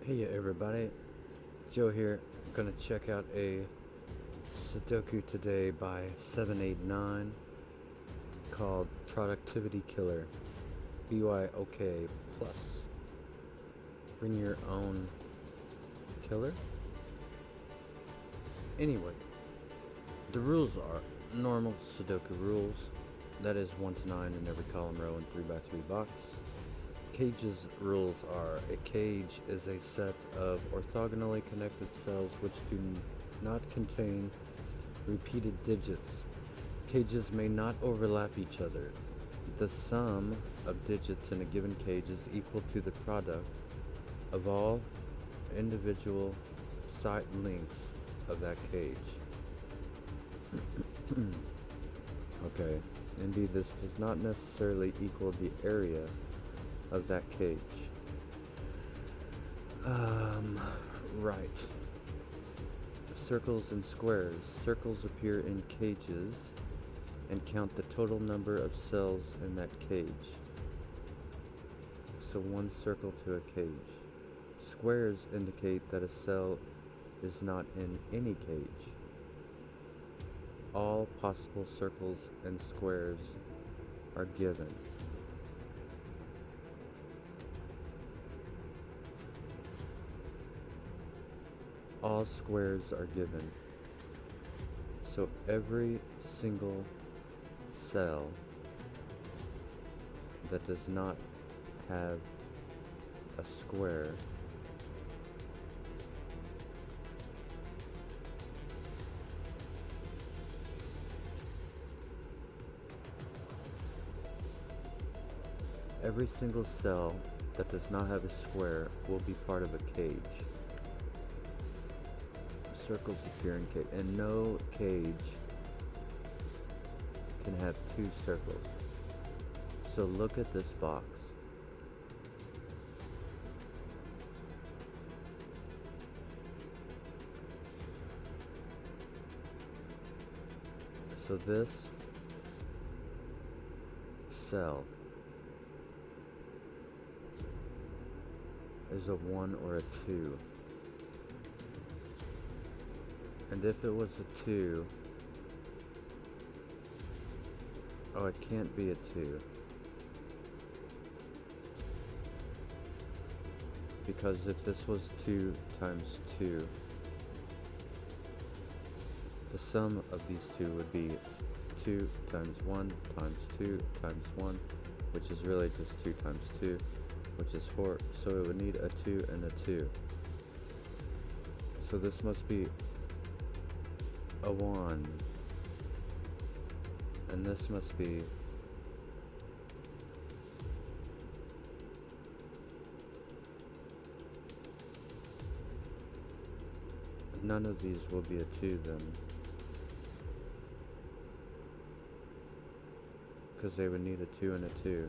Hey everybody, Joe here. Gonna check out a Sudoku today by SeveNateNine called Productivity Killer. BYOK plus. Bring your own killer? Anyway, the rules are normal Sudoku rules. That is 1 to 9 in every column row in 3 by 3 box. Cage's rules are: a cage is a set of orthogonally connected cells which do not contain repeated digits. Cages may not overlap each other. The sum of digits in a given cage is equal to the product of all individual side lengths of that cage. Okay, indeed, this does not necessarily equal the area of that cage. Right. Circles and squares. Circles appear in cages and count the total number of cells in that cage. So one circle to a cage. Squares indicate that a cell is not in any cage. All possible circles and squares are given. All squares are given. So every single cell that does not have a square every single cell that does not have a square will be part of a cage. Circles appear in cage, and no cage can have two circles. So look at this box. So this cell is a 1 or a 2. And if it was a 2, oh, it can't be a 2. Because if this was 2 times 2, the sum of these two would be 2 times 1 times 2 times 1, which is really just 2 times 2, which is 4. So it would need a 2 and a 2. So this must be a 1. And this must be none of these will be a 2 then, because they would need a 2 and a 2.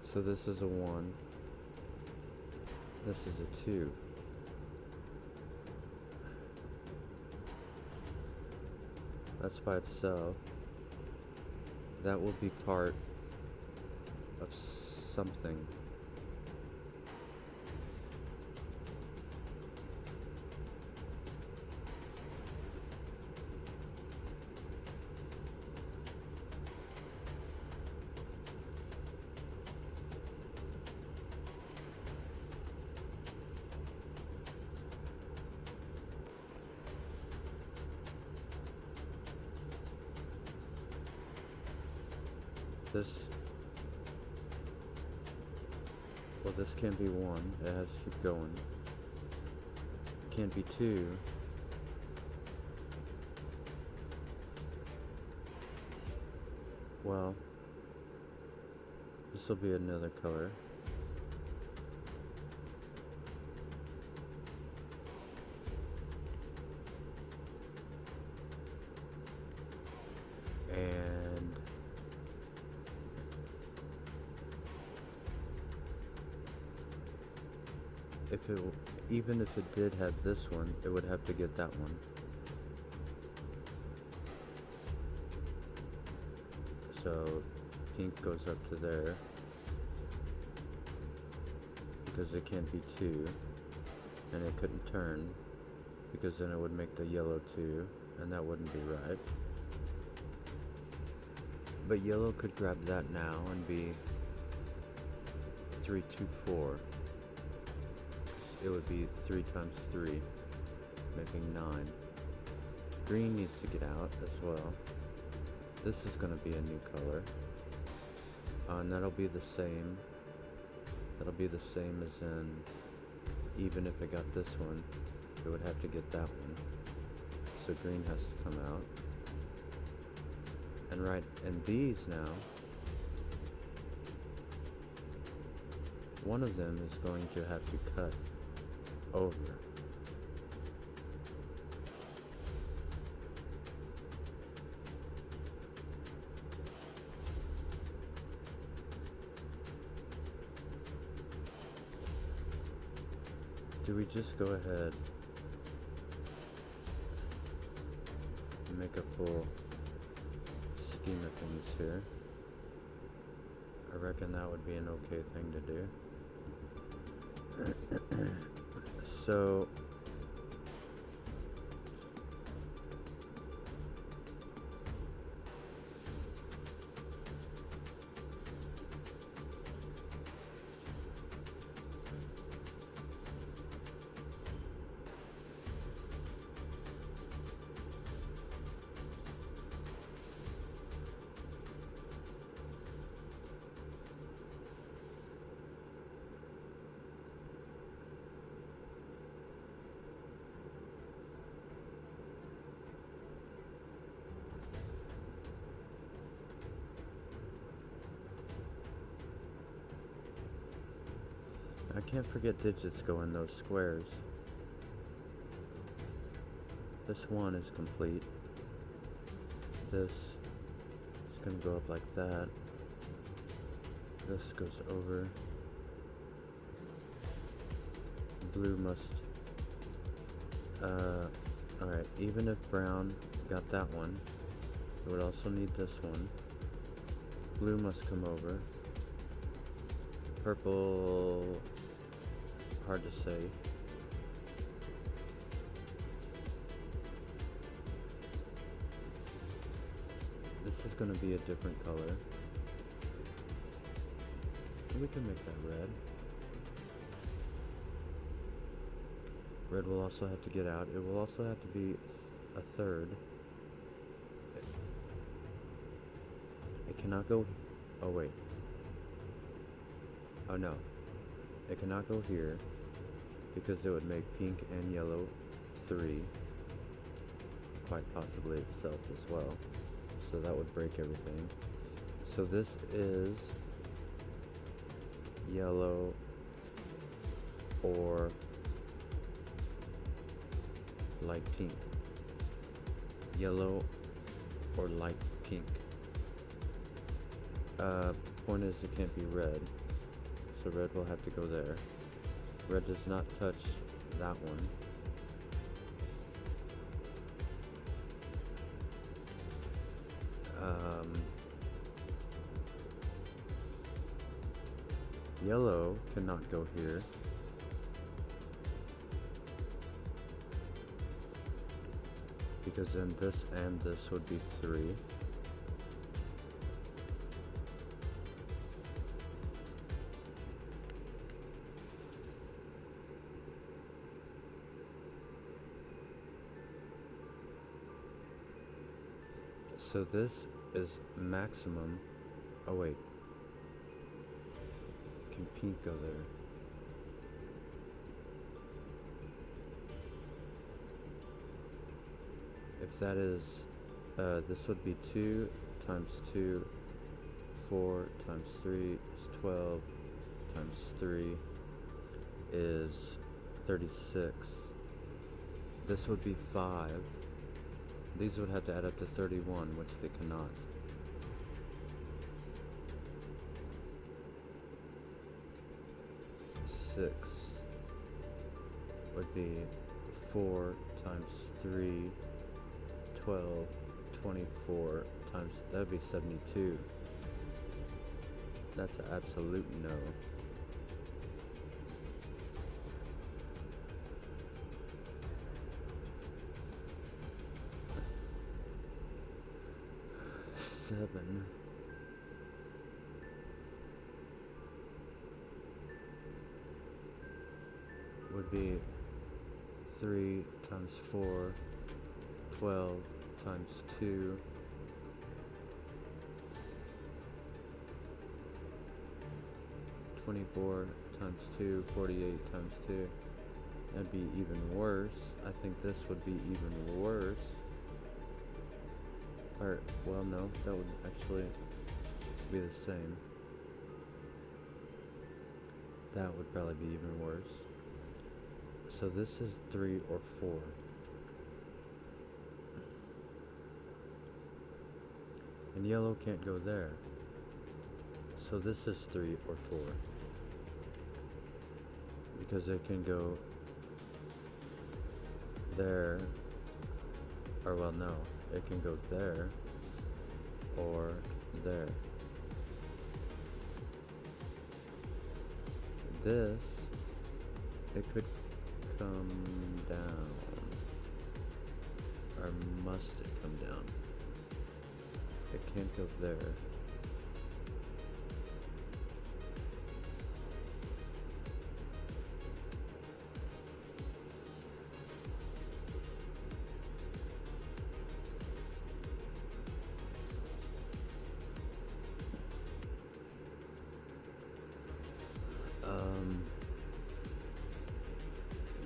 So this is a 1. This is a 2. That's by itself. That will be part of something. This can't be 1, it has to keep going. It can't be 2. Well, this will be another color. And even if it did have this one, it would have to get that one. So pink goes up to there because it can't be 2. and it couldn't turn, because then it would make the yellow 2, and that wouldn't be right. But yellow could grab that now and be 3, 2, 4. It would be 3 times 3, making 9. Green needs to get out as well. This is going to be a new color. And that'll be the same. That'll be the same as in, even if it got this one, it would have to get that one. So green has to come out. And right, and these now, one of them is going to have to cut over. Do we just go ahead and make a full scheme of things here? I reckon that would be an okay thing to do. So I can't forget digits go in those squares. This one is complete. This is going to go up like that. This goes over. Blue must... alright, even if brown got that one, it would also need this one. Blue must come over. Purple... hard to say. This is going to be a different color. We can make that red. Red will also have to get out. It will also have to be a third. It cannot go... oh wait. Oh no. It cannot go here, because it would make pink and yellow 3, quite possibly itself as well. So that would break everything. So this is yellow or light pink. Yellow or light pink. Point is, it can't be red. So red will have to go there. Red does not touch that one. Yellow cannot go here. Because then this and this would be 3. So this is maximum. Oh wait. Can pink go there? If that is, this would be 2 times 2, 4 times 3 is 12, times 3 is 36. This would be 5. These would have to add up to 31, which they cannot. Six would be 4 times 3, 12, 24 times, that would be 72. That's an absolute no. 7 would be 3 times 4, 12 times 2, 24 times 2, 48 times 2. That'd be even worse. I think this would be even worse. Or, well, no, that would actually be the same. That would probably be even worse. So this is 3 or 4. And yellow can't go there. So this is 3 or 4. Because it can go there, or well, no, it can go there or there. This, it could come down, or must it come down? It can't go there.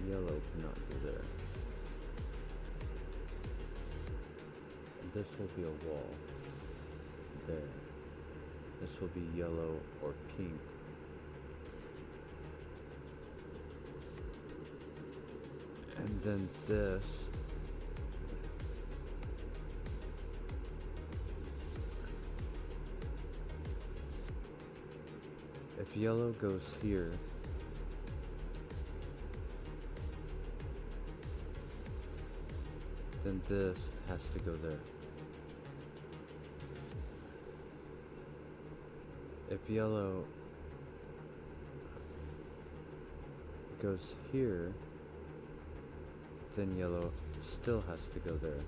Yellow cannot go there. This will be a wall. There. This will be yellow or pink. And then this. If yellow goes here, then this has to go there. If yellow goes here, then yellow still has to go there.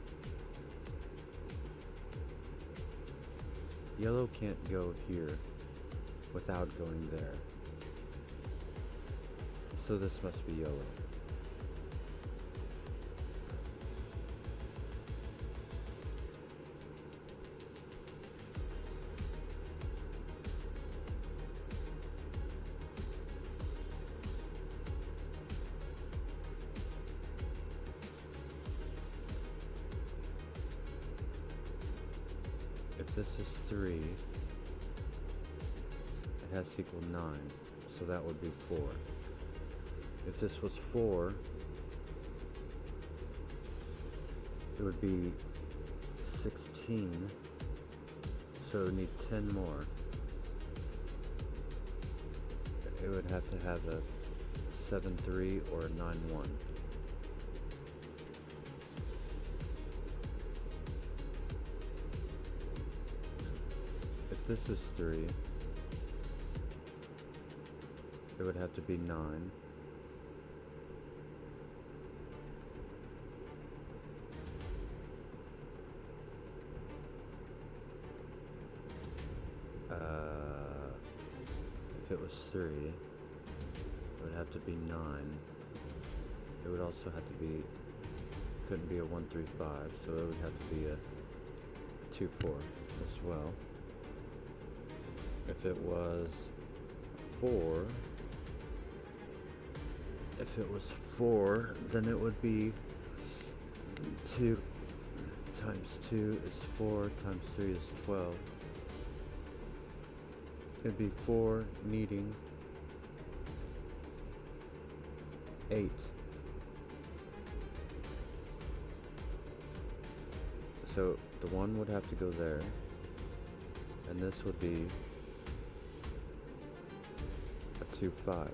Yellow can't go here without going there. So this must be yellow. If this is 3, it has to equal 9, so that would be 4. If this was 4, it would be 16, so it would need 10 more. It would have to have a 7-3 or a 9-1. If this is 3, it would have to be 9. If it was 3, it would have to be 9. It would also have to be, couldn't be a 1, 3, 5, so it would have to be a 2, 4 as well. If it was 4, then it would be 2 times 2 is 4 times 3 is 12. It'd be 4 needing 8. So the 1 would have to go there, and this would be a 2, 5.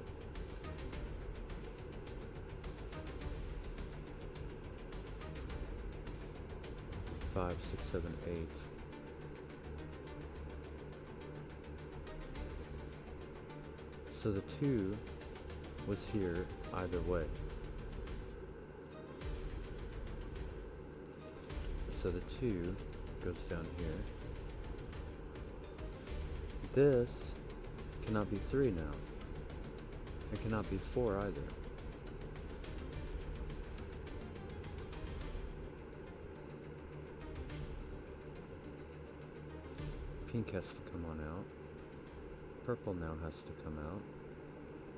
Five, 6, 7, 8. So the 2 was here either way. So the 2 goes down here, This cannot be 3 now. It cannot be 4 either. Pink has to come on out. Purple now has to come out.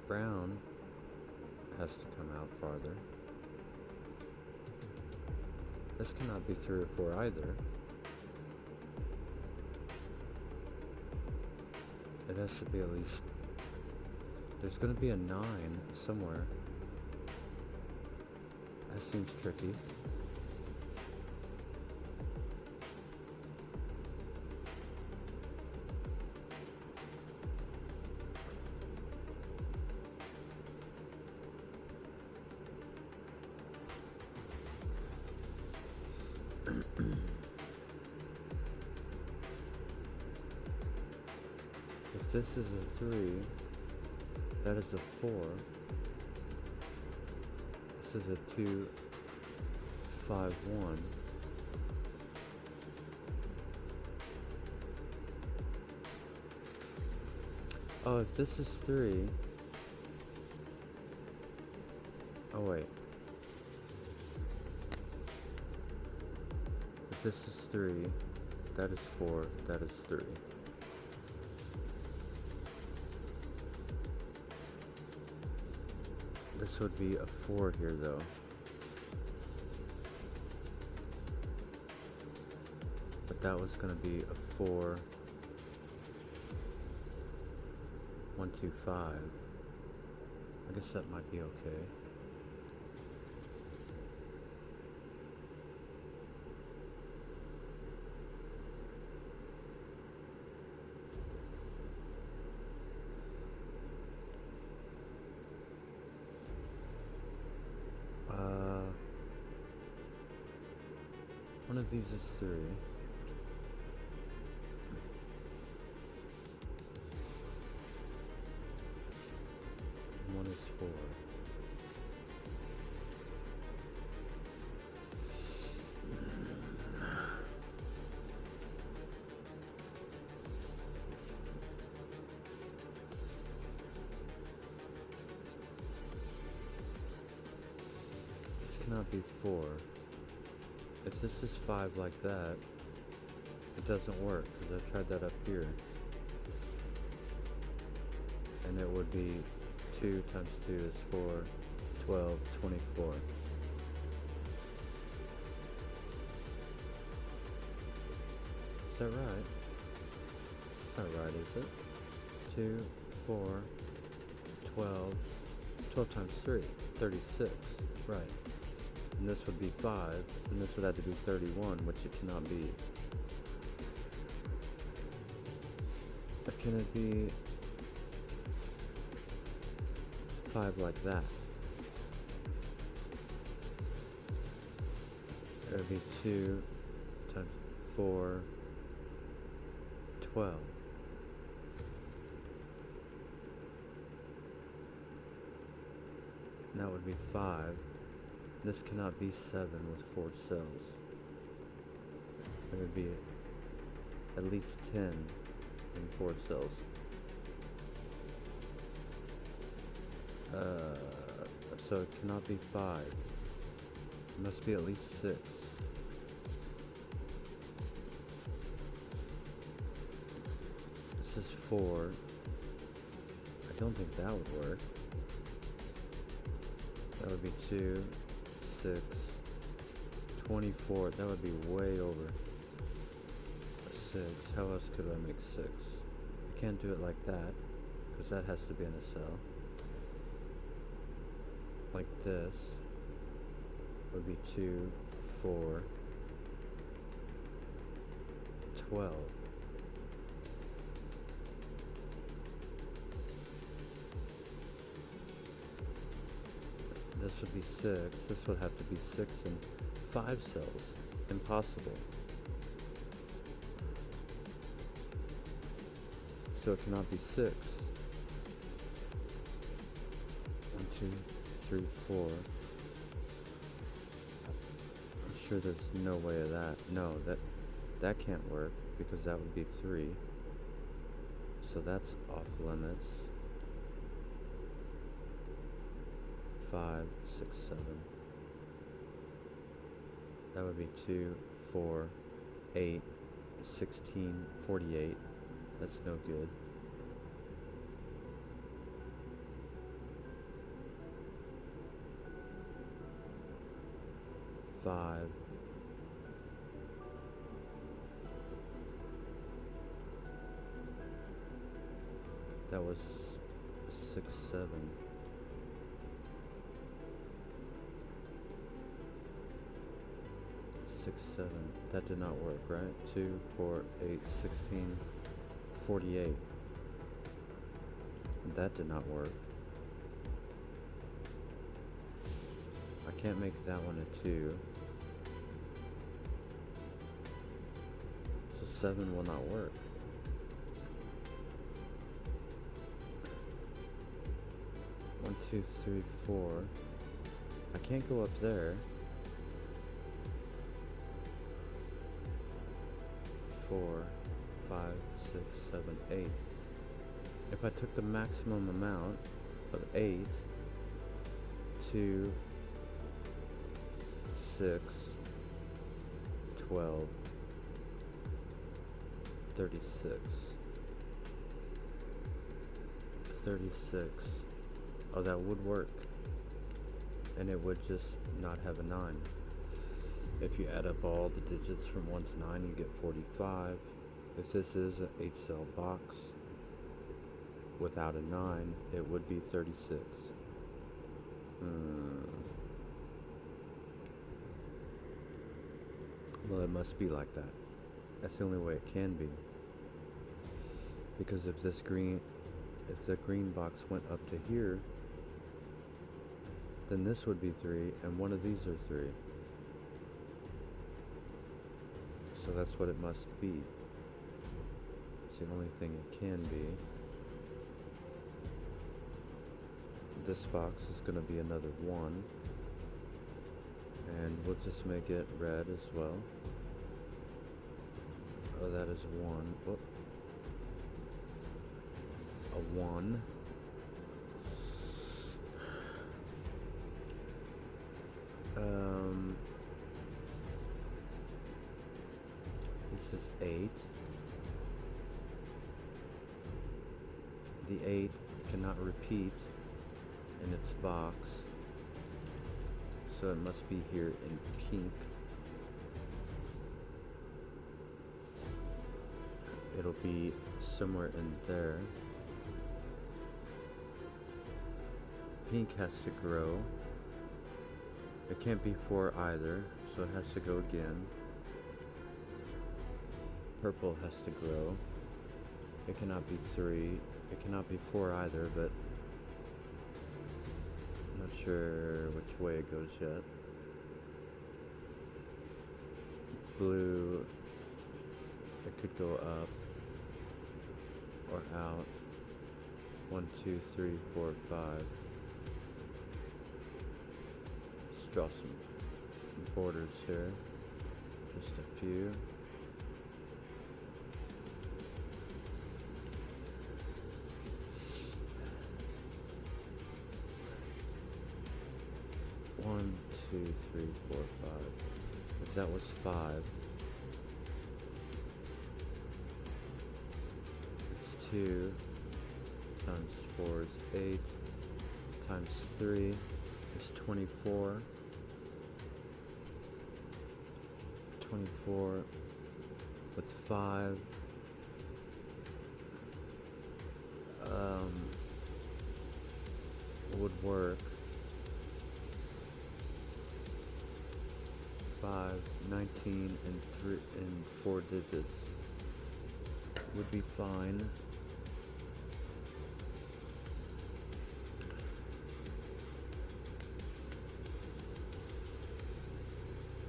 Brown has to come out farther. This cannot be 3 or 4 either. It has to be at least... There's going to be a 9 somewhere. That seems tricky. If this is a 3, that is a 4. This is a 2, 5, 1. Oh, if this is 3... Oh, wait. If this is 3, that is 4, that is 3. This would be a 4 here, though. But that was going to be a 4, 1, 2, 5. I guess that might be okay. One of these is 3. One is 4. This cannot be 4. If this is 5 like that, it doesn't work, because I tried that up here. And it would be 2 times 2 is 4, 12, 24. Is that right? It's not right, is it? 2, 4, 12, 12 times 3, 36, right. And this would be 5, and this would have to be 31, which it cannot be. But can it be 5 like that? It would be 2 times 4, 12. And that would be 5. This cannot be 7 with 4 cells. It would be at least 10 in 4 cells. So it cannot be 5. It must be at least 6. This is 4. I don't think that would work. That would be 2, 6, 24. That would be way over 6. How else could I make 6? I can't do it like that, because that has to be in a cell. Like this would be 2, 4, 12. This would be 6. This would have to be 6 and 5 cells. Impossible. So it cannot be 6. 1, 2, 3, 4. I'm sure there's no way of that. No, that can't work, because that would be 3. So that's off limits. 5, 6, 7. That would be 2, 4, 8, 16, 48. That's no good. 5. That was 6, 7. 6, 7. That did not work, right? 2, 4, 8, 16, 48. That did not work. I can't make that one a 2. So 7 will not work. One, 2, 3, 4. I can't go up there. 4, 5, 6, 7, 8. If I took the maximum amount of 8, 2, 6, 12, 36. 36. Oh, that would work. And it would just not have a 9. If you add up all the digits from 1 to 9, you get 45. If this is an 8-cell box without a 9, it would be 36. Well, it must be like that. That's the only way it can be. Because if the green box went up to here, then this would be 3, and one of these are 3. So that's what it must be. It's the only thing it can be. This box is going to be another 1. And we'll just make it red as well. Oh, that is 1. Whoop. A 1. This is 8. The 8 cannot repeat in its box, so it must be here in pink. It'll be somewhere in there. Pink has to grow. It can't be 4 either, so it has to go again. Purple has to grow. It cannot be 3. It cannot be 4 either, but I'm not sure which way it goes yet. Blue, it could go up or out. 1, 2, 3, 4, 5. Let's draw some borders here. Just a few. One, 2, 3, 4, 5. If that was 5, it's 2 times 4 is 8 times 3 is 24. 24 with 5. Would work. 5, 19, and 3 and 4 digits would be fine.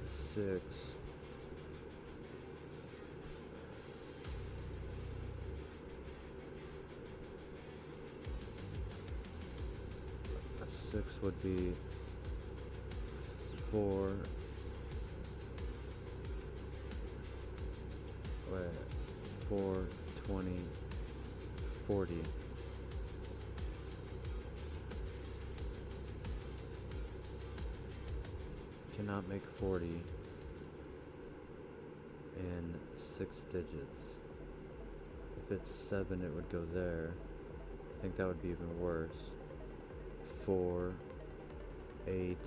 Six. A 6 would be 4. Wait, 4, 20, 40. Cannot make 40 in 6 digits. If it's 7, it would go there. I think that would be even worse. 4, 8,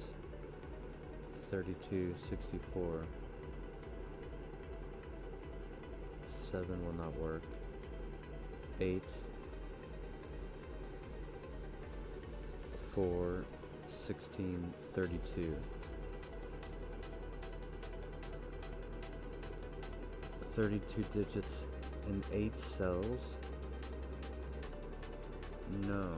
32, 64. 7 will not work. 8, 4, 16, 32. 32 digits in 8 cells? No.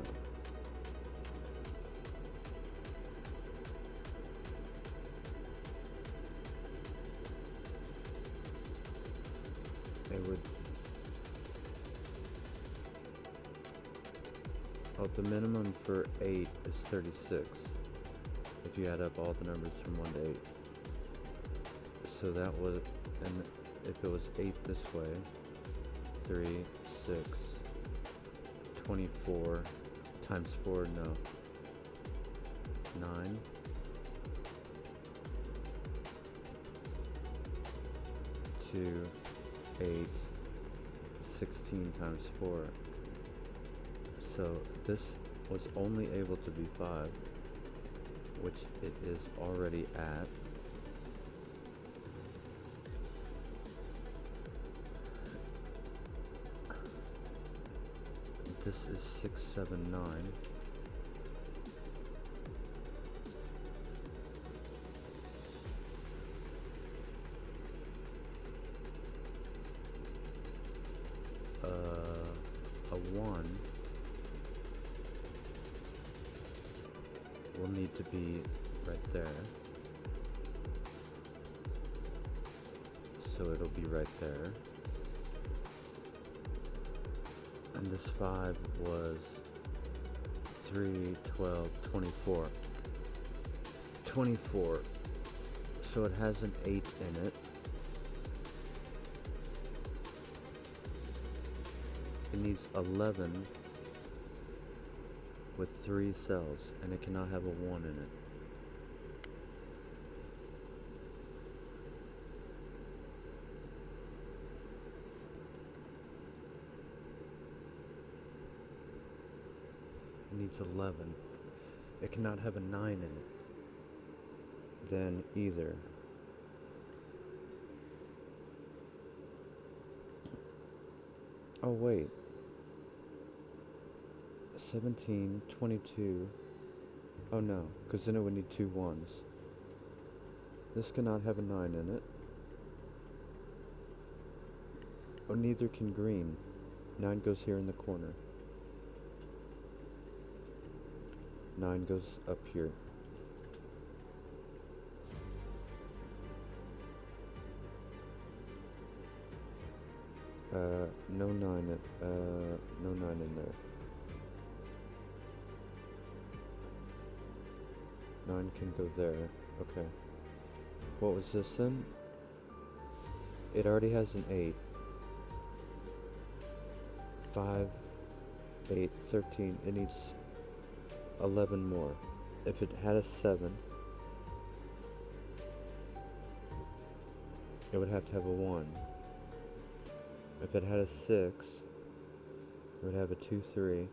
It would... Oh, the minimum for 8 is 36. If you add up all the numbers from 1 to 8. So that was... And if it was 8 this way, 3, 6, 24, times 4, no. 9. 2, 8, 16 times 4. So this was only able to be 5, which it is already at. This is 679. A 1 will need to be right there. So it'll be right there. And this 5 was 3, 12, 24. 24. So it has an 8 in it. It needs 11 with 3 cells, and it cannot have a 1 in it. It needs 11. It cannot have a 9 in it. Then either. Oh wait. 17, 22. Oh no, because then it would need 2 1s. This cannot have a 9 in it. Oh, neither can green. 9 goes here in the corner. 9 goes up here. No 9 no 9 in there. 9 can go there. Okay. What was this then? It already has an 8. 5, 8, 13. It needs 11 more. If it had a 7, it would have to have a 1. If it had a 6, it would have a 2, 3.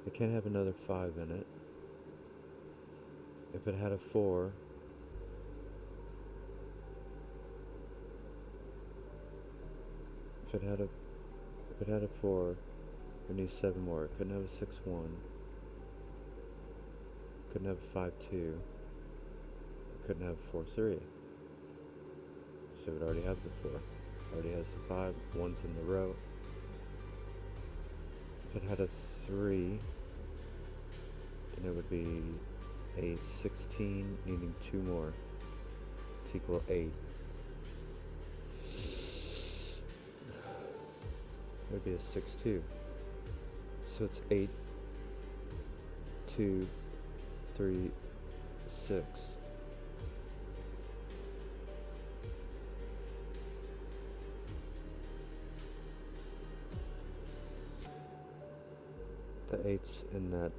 It can't have another 5 in it. If it had a 4, if it had a 4, it needs 7 more. It couldn't have a 6, 1. Couldn't have a 5, 2. Couldn't have a 4, 3. So it would already have the 4. Already has the 5. 1's in the row. If it had a 3, then it would be 8, 16, needing 2 more to equal 8. It would be a 6, 2. So it's 8, 2, 3, 6. the 8's in that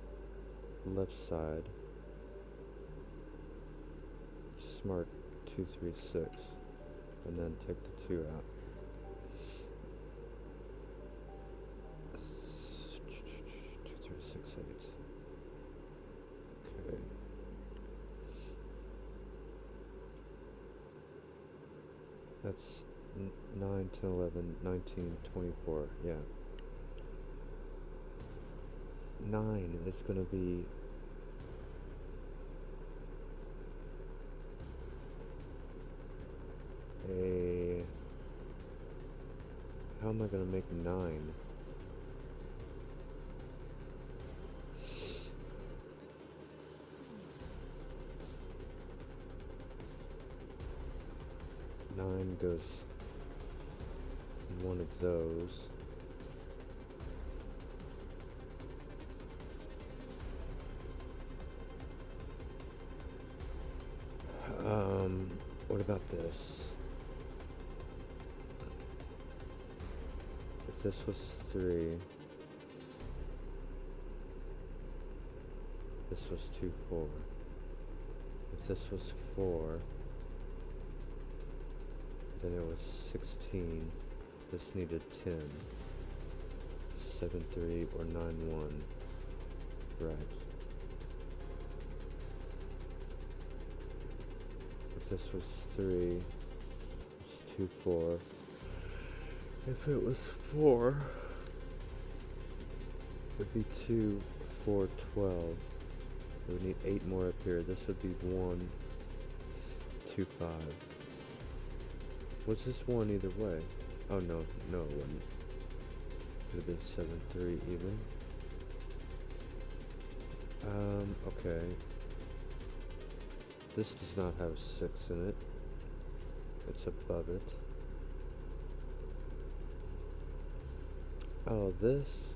left side. Just mark 2, 3, 6, and then take the 2 out. 2, 3, 6, 8. Okay. That's 9, 10, 11, 19, 24. Yeah. 9 is going to be a... How am I going to make 9? Nine goes in one of those. What about this? If this was 3, this was 2, 4. If this was 4, then it was 16. This needed 10. 7, 3, or 9, 1. Right. If this was 3, it's 2, 4. If it was 4, it'd be 2, 4, 12. We would need 8 more up here. This would be 1, 2, 5. Was this 1 either way? Oh no, no it wouldn't. Could have been 7, 3 even. Okay. This does not have a 6 in it. It's above it. Oh, this?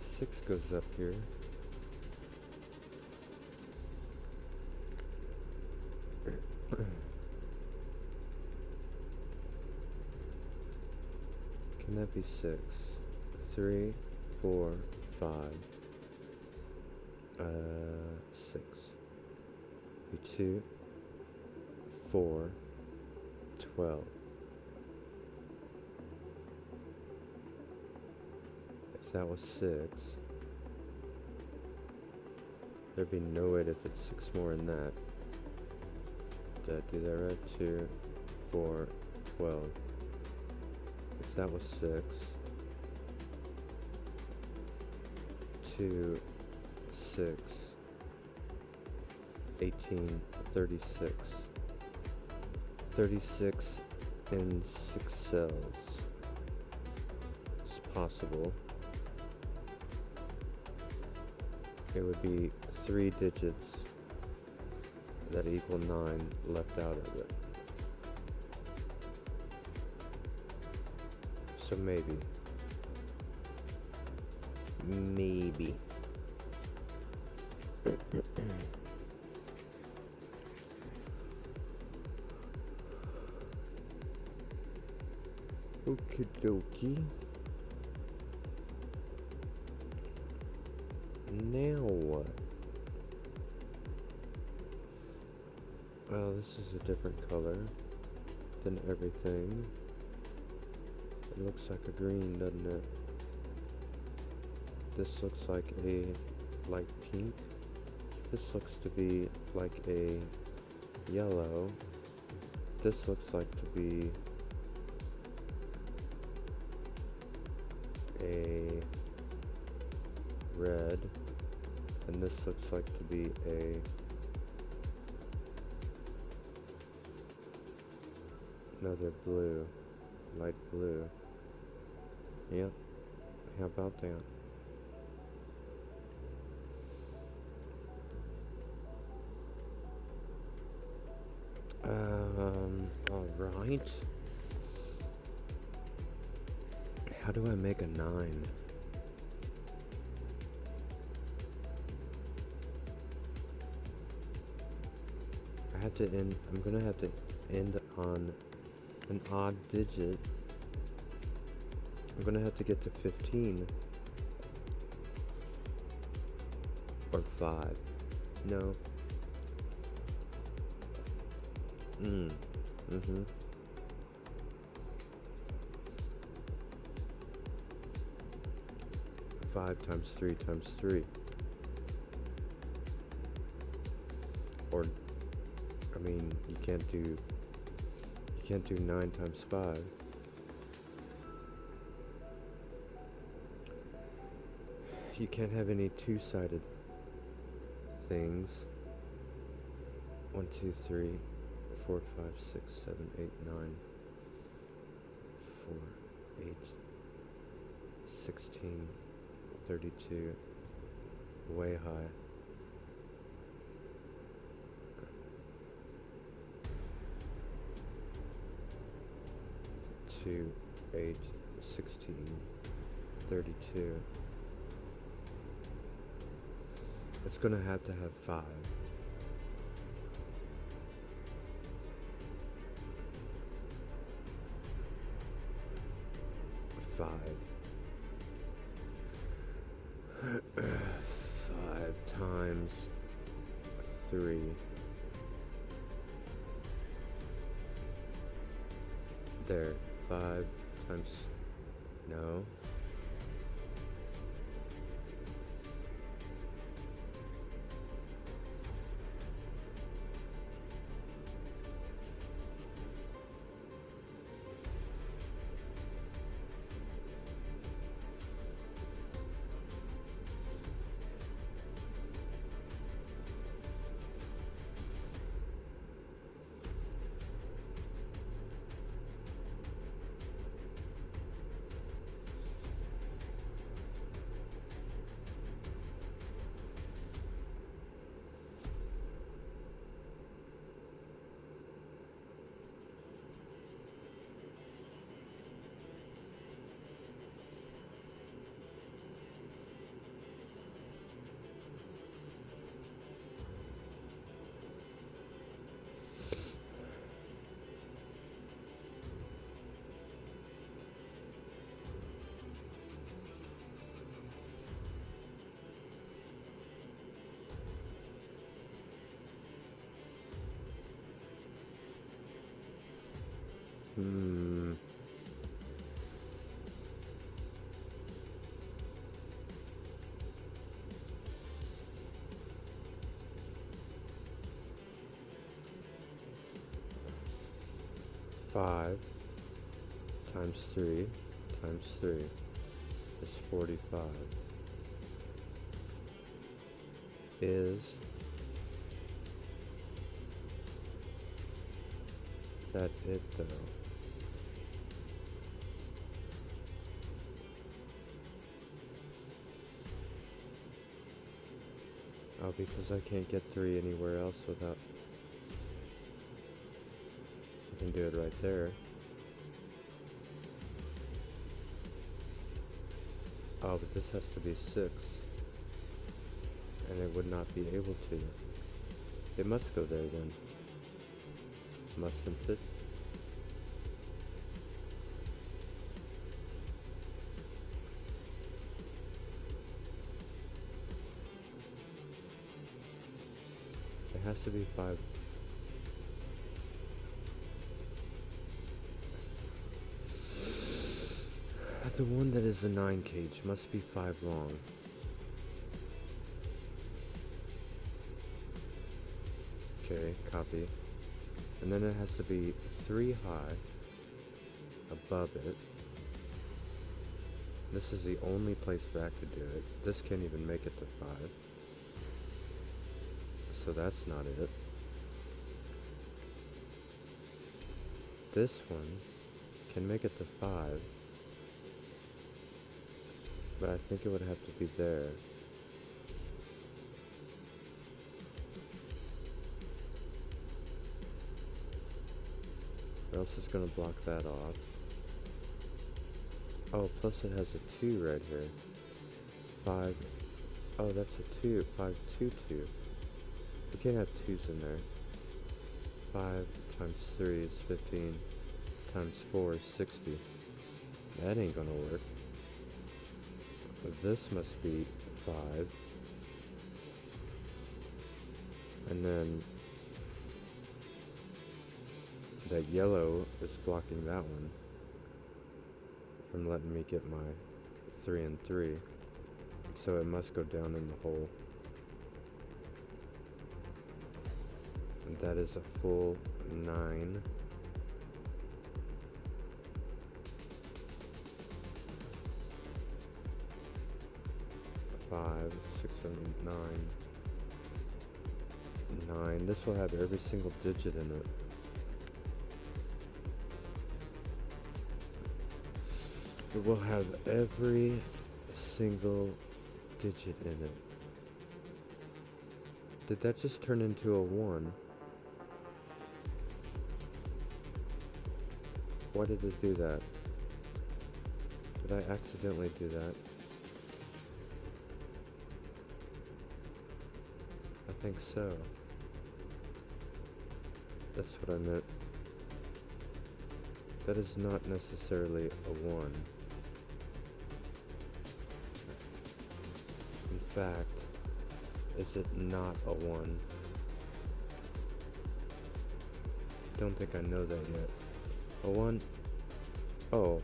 Six goes up here. Can that be 6? 3, 4, 5, 6. Be 2, 4, 12. If that was 6, there'd be no way to fit 6 more in that. Did I do that right? 2, 4, 12. If that was 6, 2, 6, 18, 36. 36 in 6 cells. It's possible. It would be 3 digits that equal 9 left out of it. So maybe. Maybe. Okie dokie. Now what? Well, this is a different color than everything. It looks like a green, doesn't it? This looks like a light pink. This looks to be like a yellow. This looks like to be a red. And this looks like to be another blue, light blue. Yep, how about that? Alright. How do I make a 9? I'm gonna have to end on an odd digit. I'm gonna have to get to 15. Or 5. No. Mm-hmm. 5 times 3 times 3. Or, I mean, you can't do 9 times 5. You can't have any two-sided things. 1, 2, 3, 4, 5, 6, 7, 8, 9, 4, 8, 16, 32, way high. 2, 8, 16, 32. It's gonna have to have 5. 5 times 3. There. 5 times... No. Hmm. Five times 3 times 3 is 45. Is that it though? Oh, because I can't get 3 anywhere else without... I can do it right there. Oh, but this has to be 6. And it would not be able to. It must go there then. Mustn't it? It has to be 5. The one that is the 9 cage must be 5 long. Okay, copy. And then it has to be 3 high above it. This is the only place that could do it. This can't even make it to 5. So that's not it. This one can make it to 5. But I think it would have to be there. or else it's going to block that off. Oh, plus it has a 2 right here. 5. Oh, that's a 2. 5, 2, 2. We can't have 2's in there. 5 times 3 is 15. Times 4 is 60. That ain't gonna work. But this must be 5. And then that yellow is blocking that one from letting me get my 3 and 3. So it must go down in the hole. And that is a full 9. Five, 6, 7, 8, 9. 9. This will have every single digit in it. It will have every single digit in it. Did that just turn into a 1? Why did it do that? Did I accidentally do that? I think so. That's what I meant. That is not necessarily a 1. In fact, is it not a 1? Don't think I know that yet. A 1? Oh.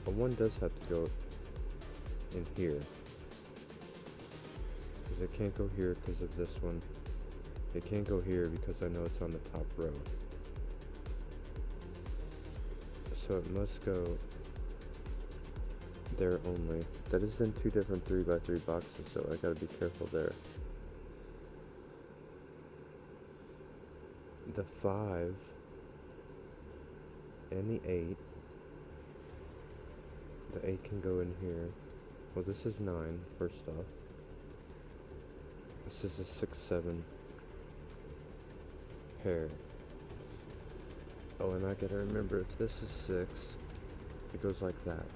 A 1 does have to go in here. Because it can't go here because of this one. It can't go here because I know it's on the top row. So it must go there only. That is in 2 different 3x3 boxes, so I gotta be careful there. The 5 and the 8. The 8 can go in here. Well, this is 9, first off. This is a 6, 7 pair. Oh, and I gotta remember, if this is 6, it goes like that.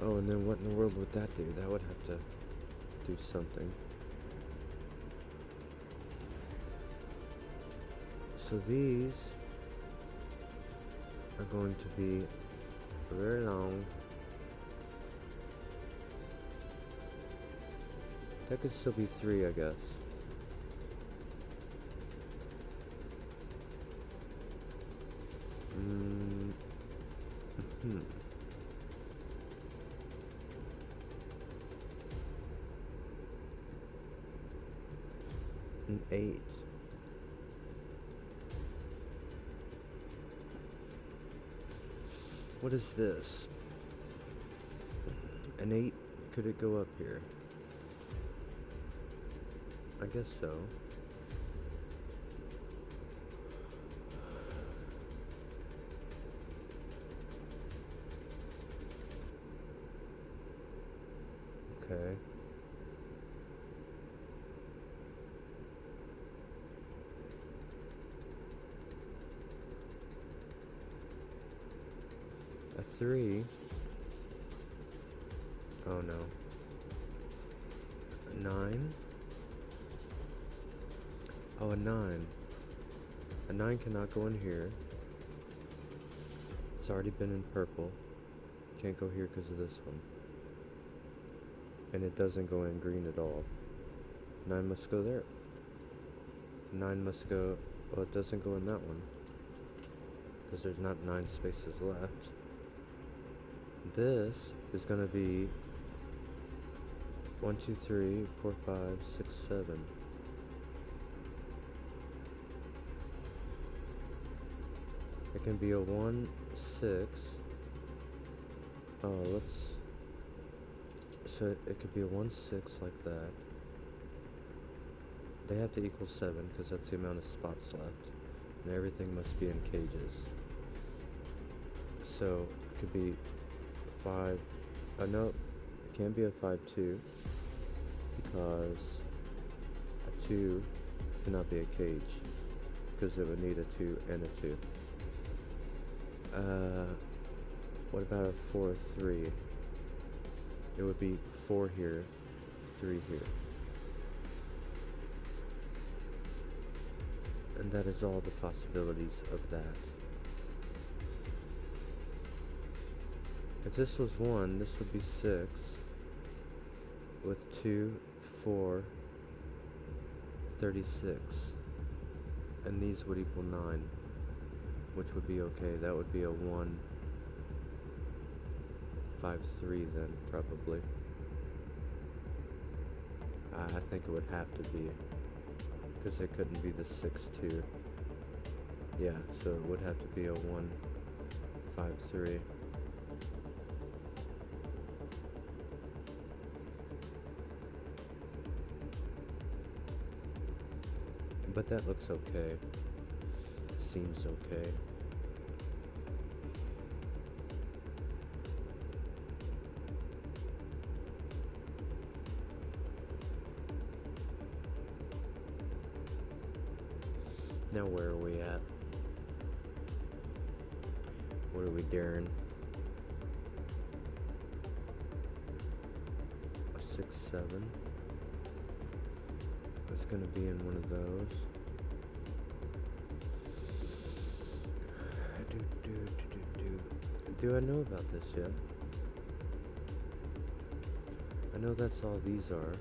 Oh, and then what in the world would that do? That would have to do something. So these are going to be very long. That could still be 3, I guess. An 8. What is this? An 8? Could it go up here? I guess so. Okay. A 3. Oh no. A 9. Oh, a 9. A 9 cannot go in here. It's already been in purple. Can't go here because of this one. And it doesn't go in green at all. 9 must go there. 9 must go... Well, it doesn't go in that one. Because there's not 9 spaces left. This is going to be 1, 2, 3, 4, 5, 6, 7. It can be a 1, 6. Oh, let's... So it could be a 1, 6 like that. They have to equal 7 because that's the amount of spots left. And everything must be in cages. So it could be 5. No, it can't be a 5, 2. Because a 2 cannot be a cage. because it would need a 2 and a 2. What about a 4, 3? It would be 4 here, 3 here. And that is all the possibilities of that. If this was 1, this would be 6. With 2, 4, 36. And these would equal 9. Which would be okay. That would be a 1, 5, 3 then, probably. I think it would have to be. Because it couldn't be the 6, 2. Yeah, so it would have to be a 1, 5, 3. But that looks okay. Seems okay. Now where are we at? What are we daring? A 6, 7. It's gonna be in one of those. Do I know about this yet? I know that's all these are.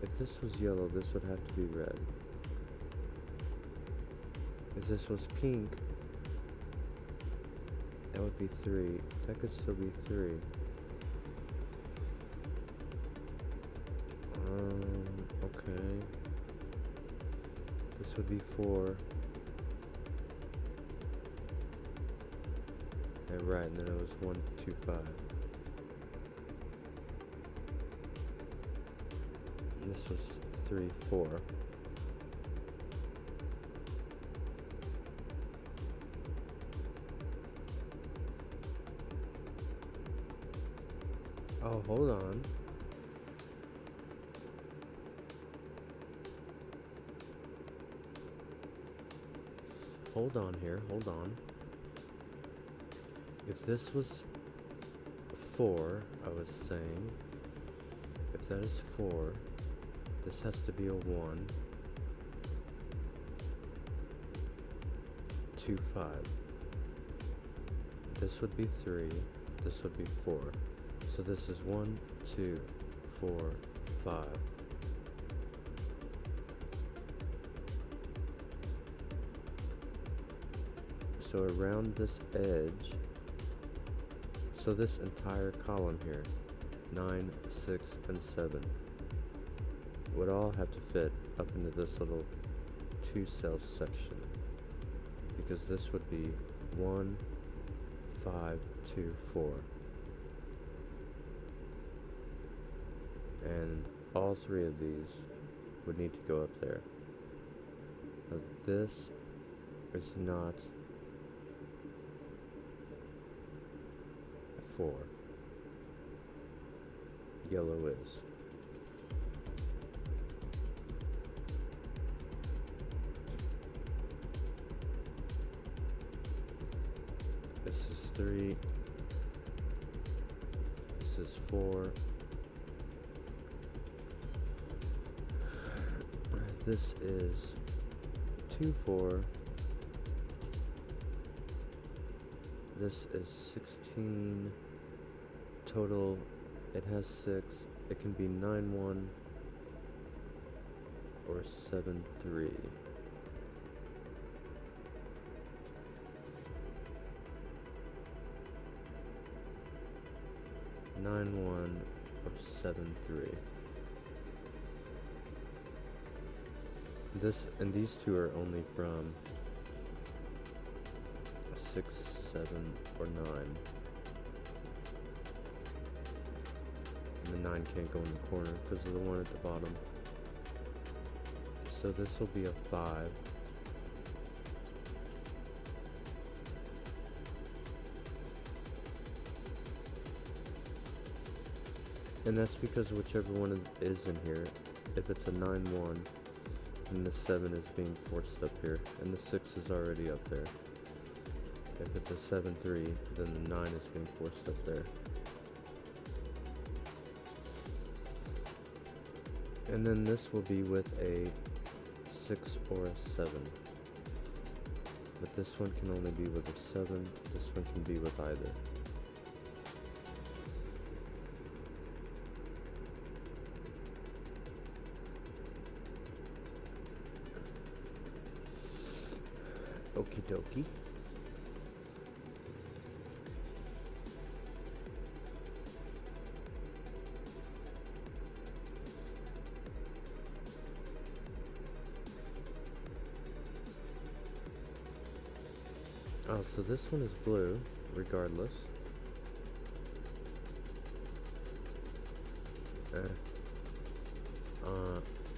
If this was yellow, this would have to be red. If this was pink, that would be 3. That could still be 3. Okay. This would be 4. Yeah, right, and then it was 1, 2, 5. This was 3, 4. Oh, hold on. Hold on here, hold on. If this was 4, I was saying, if that is 4, this has to be a 1, 2, 5. This would be 3, this would be 4. So this is 1, 2, 4, 5. So around this edge, so this entire column here, 9, 6, and 7, would all have to fit up into this little 2-cell section. Because this would be 1, 5, 2, 4. And all 3 of these would need to go up there. Now this is not 4. Yellow is. This is 3. This is 4. This is 2, 4. This is 16. Total, it has 6. It can be 9, 1 or 7, 3. 9, 1 or 7, 3. This and these two are only from 6, 7, or 9. And the 9 can't go in the corner because of the one at the bottom. So this will be a 5. And that's because whichever one is in here, if it's a 9-1, then the 7 is being forced up here, and the 6 is already up there. If it's a 7-3, then the 9 is being forced up there. And then this will be with a 6 or a 7. But this one can only be with a 7, this one can be with either. Okie dokie. Oh, so this one is blue, regardless.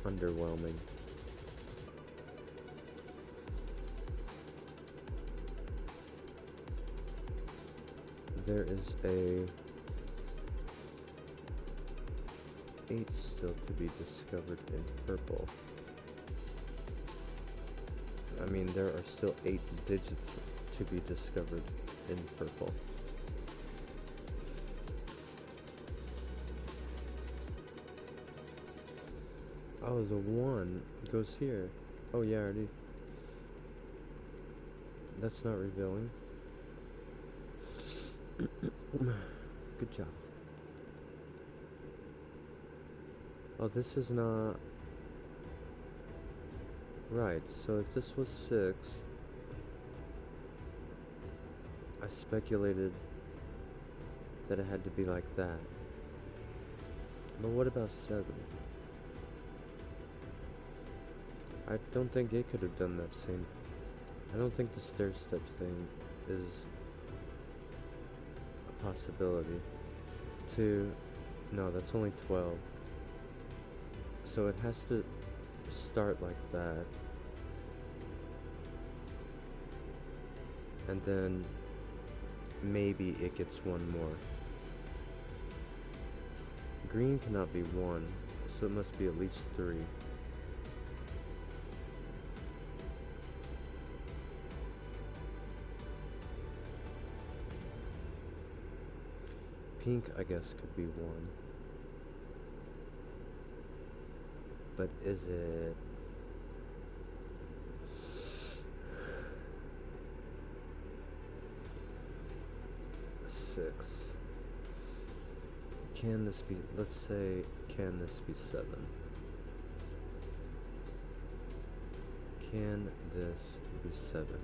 Underwhelming. There is a 8 still to be discovered in purple. I mean, there are still 8 digits to be discovered in purple. Oh, the 1 goes here. Oh yeah, already. That's not revealing. Good job. Oh, this is not... Right, so if this was 6... I speculated that it had to be like that. But what about 7? I don't think it could have done that same... I don't think the stair step thing is a possibility. 2... No, that's only 12. So it has to start like that. And then maybe it gets 1 more. Green cannot be 1, so it must be at least 3. Pink, I guess, could be 1. But is it... 6. Can this be... Let's say, can this be 7? Can this be 7?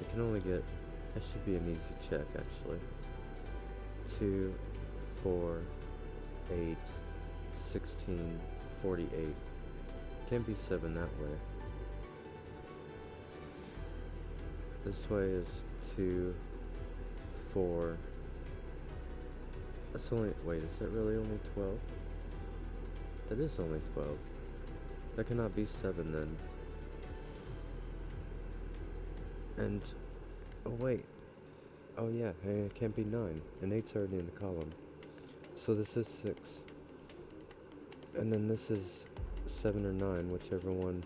It can only get... That should be an easy check, actually. 2, 4, 8, 16, 48. Can't be 7 that way. This way is 2, 4. That's only... Wait, is that really only 12? That is only 12. That cannot be 7 then. And... Oh wait. Oh yeah, hey, it can't be 9. And 8's already in the column. So this is 6. And then this is 7 or 9, whichever one.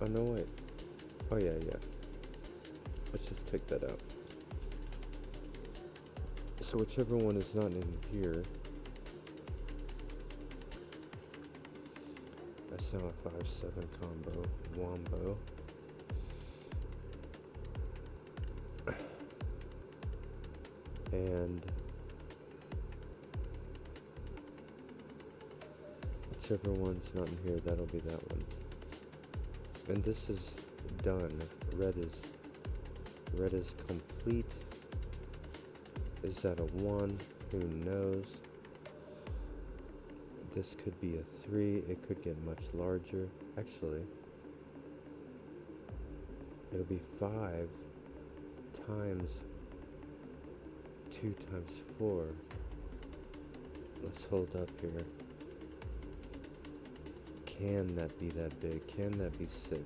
Oh no, wait. Oh yeah, yeah. Let's just take that out. So whichever one is not in here. That's now a 5-7 combo. Wombo. And whichever one's not in here, that'll be that one. And this is done. Red is complete. Is that a 1? Who knows? This could be a 3. It could get much larger. Actually, it'll be 5 times 2 times 4. Let's Let's hold up here. Can that be that big? Can that be 6?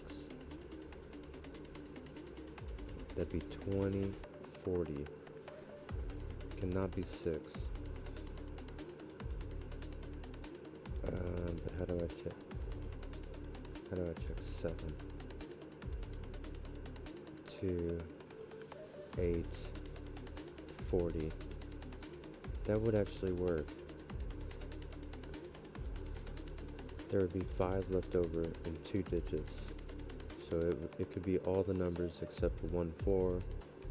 That'd be 20, 40. Cannot be 6. But how do I check? How do I check 7? 2, 8, 40. That would actually work. There would be 5 left over in 2 digits. So it could be all the numbers except 1, 4,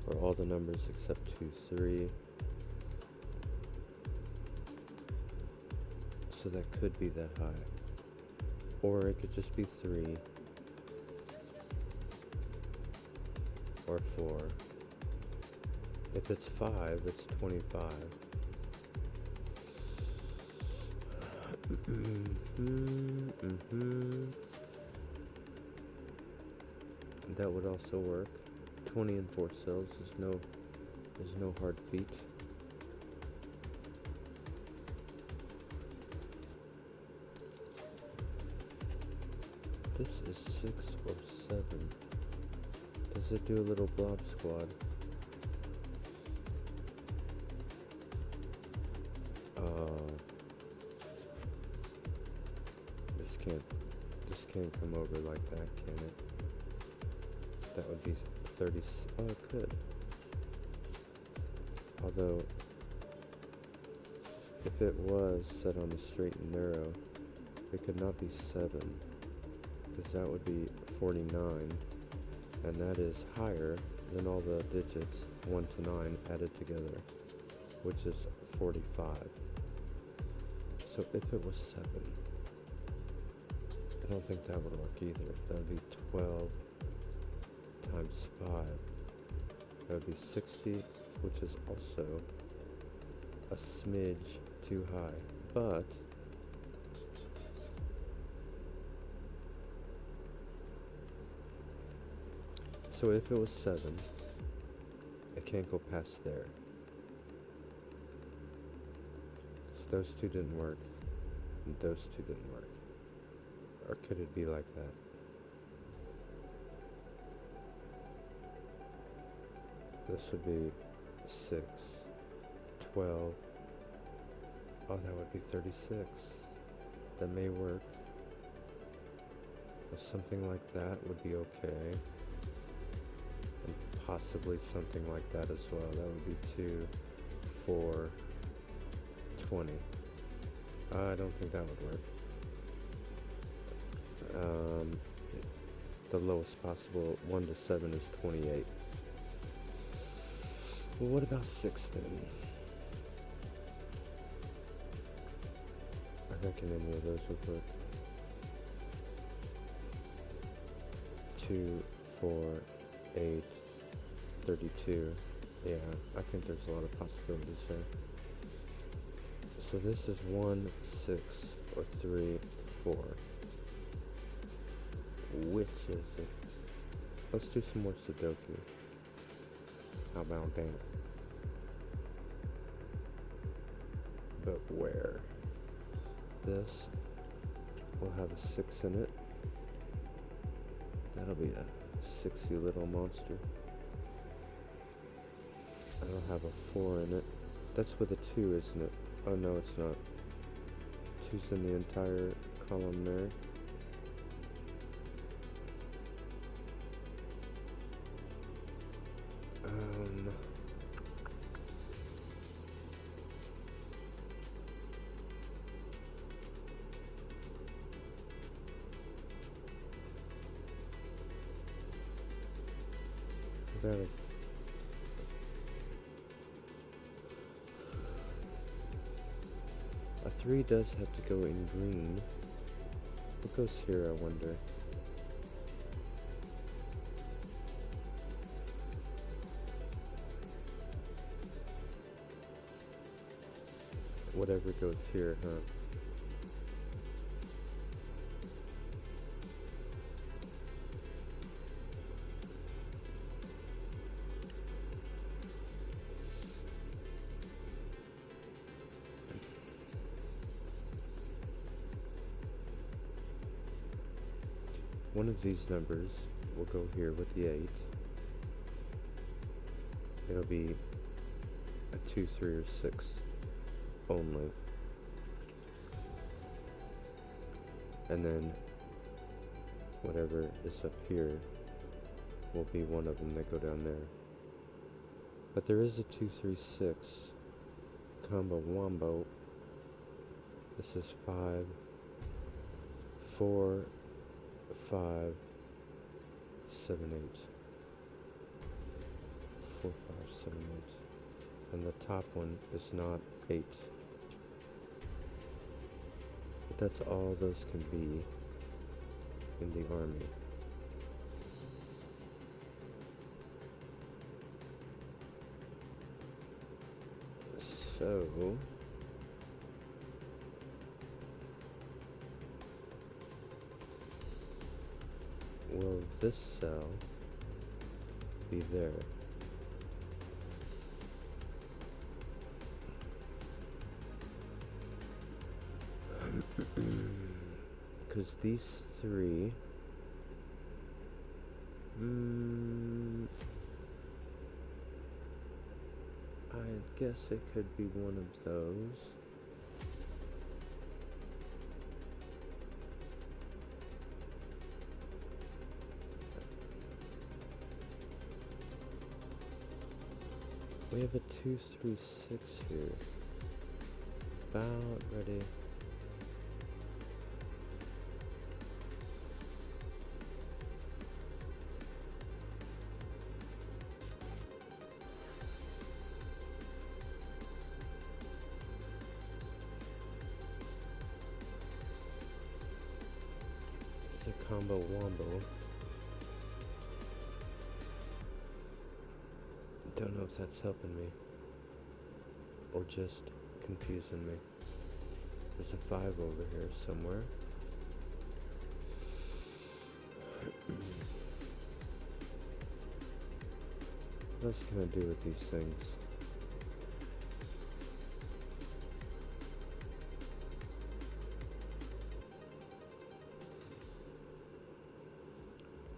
or all the numbers except 2, 3. So that could be that high. Or it could just be 3. Or 4. If it's 5, it's 25. That would also work. 20 and 4 cells. There's no hard feet. This is 6 or 7. Does it do a little blob squad? This can't come over like that, can it? That would be 30. Oh, it could. Although, if it was set on the straight and narrow, it could not be 7, because that would be 49, and that is higher than all the digits 1 to 9 added together, which is 45. So if it was 7, I don't think that would work either. That would be 12 times 5. That would be 60, which is also a smidge too high. But so if it was 7, it can't go past there. So those two didn't work, and those two didn't work. Or could it be like that? This would be 6, 12. Oh, that would be 36. That may work. Or something like that would be okay. And possibly something like that as well. That would be 2, 4, 20. I don't think that would work. The lowest possible 1 to 7 is 28. Well, what about 6 then? I reckon any of those would work. 2, 4, 8, 32. Yeah, I think there's a lot of possibilities there. So this is 1, 6, or 3, 4. Which is it? Let's do some more Sudoku. How about that? But where? This will have a 6 in it. That'll be a 6y little monster. It'll have a 4 in it. That's with a 2, isn't it? Oh no, it's not. 2's in the entire column there. A 3 does have to go in green. What goes here, I wonder? Whatever goes here, huh? one of these numbers will go here with the 8. It'll be a 2, 3, or 6 only. And then whatever is up here will be one of them that go down there. But there is a 2, 3, 6 combo wombo. This is 5, 4, 5, 7, 8. 4, 5, 7, 8. And the top one is not 8. But that's all those can be in the army. So will this cell be there? Because these 3 I guess it could be one of those. We have a 2, 3, 6 here. About ready. It's a combo wombo. Don't know if that's helping me or just confusing me. There's a 5 over here somewhere. What else can I do with these things?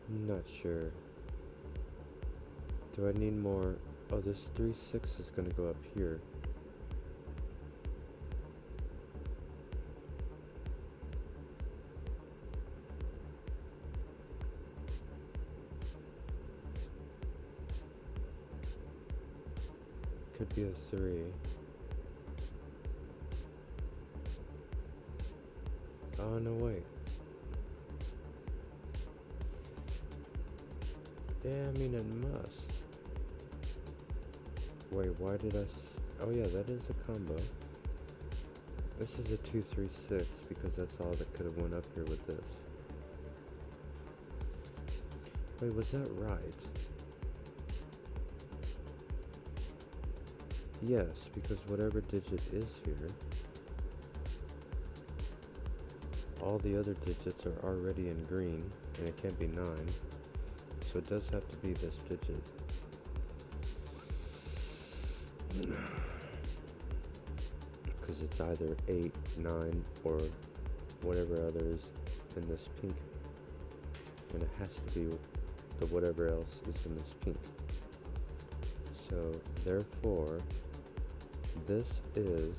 I'm not sure. Do I need more? Oh, this 3, 6 is going to go up here. Could be a 3. Oh, no, wait. Yeah, I mean, it must. Wait, why did I oh yeah, that is a combo. This is a 2, 3, 6 because that's all that could have went up here with this. Wait, was that right? Yes, because whatever digit is here, all the other digits are already in green, and it can't be 9. So it does have to be this digit. Because it's either 8, 9, or whatever other is in this pink. And it has to be the whatever else is in this pink. So, therefore, this is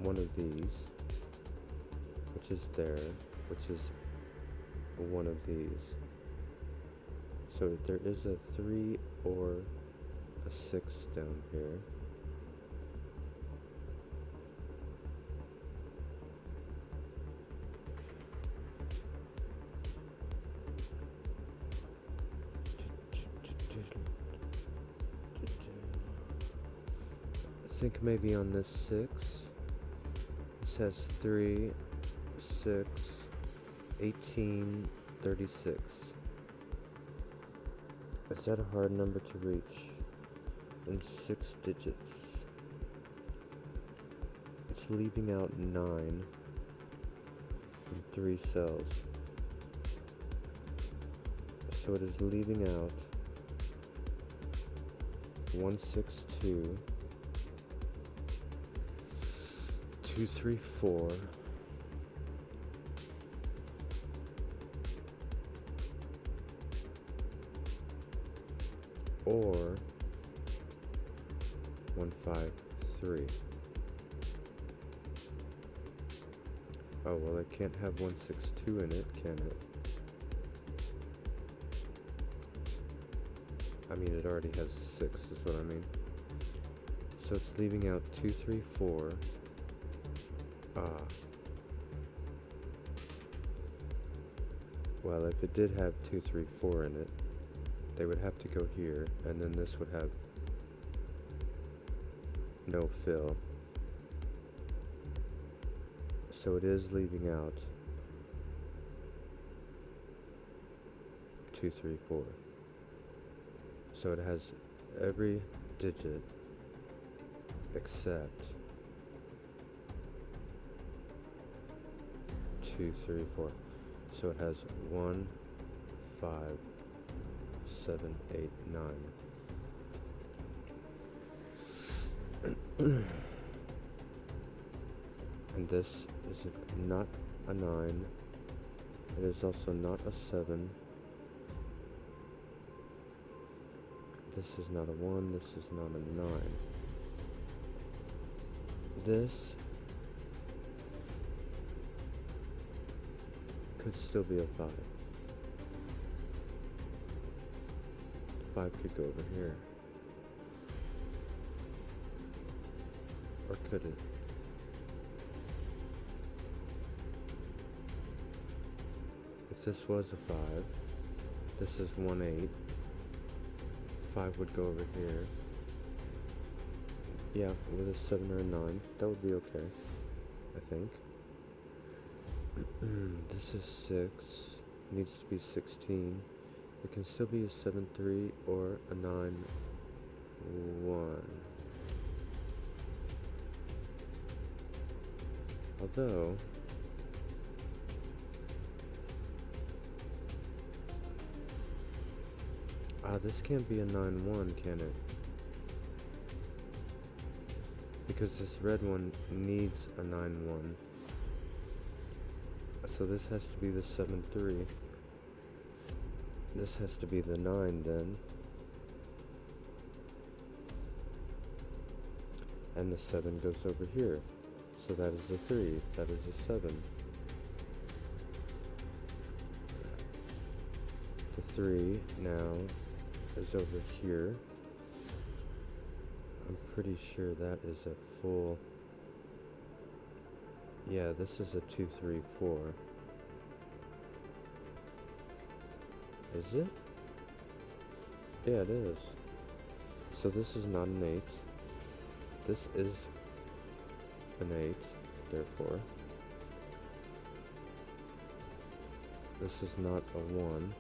one of these, which is there, which is one of these. So there is a 3 or a 6 down here. I think maybe on this 6, it says 3, 6, 18, 36. Is that a hard number to reach in 6 digits? It's leaving out 9 in 3 cells. So it is leaving out 162, 2, 3, 4, or 153. Oh, well, it can't have 162 in it, can it? I mean, it already has a 6, is what I mean. So it's leaving out 234. Well, if it did have 234 in it, they would have to go here, and then this would have no fill. So it is leaving out 234. So it has every digit except 2, 3, 4. So it has 1, 5, 7, 8, 9. And this is not a 9. It is also not a 7. This is not a 1. This is not a 9. This could still be a 5. 5 could go over here. Or could it? If this was a 5, this is 1, 8. 5 would go over here. Yeah, with a 7 or a 9, that would be okay, I think. This is 6, needs to be 16. It can still be a 7, 3 or a 9, 1. Although, this can't be a 9, 1, can it? Because this red one needs a 9, 1. So this has to be the 7, 3. This has to be the 9 then. And the 7 goes over here. So that is a 3. That is a 7. The 3 now is over here. I'm pretty sure that is a full... Yeah, this is a 2, 3, 4. Is it? Yeah, it is. So this is not an 8. This is an 8, therefore. This is not a 1.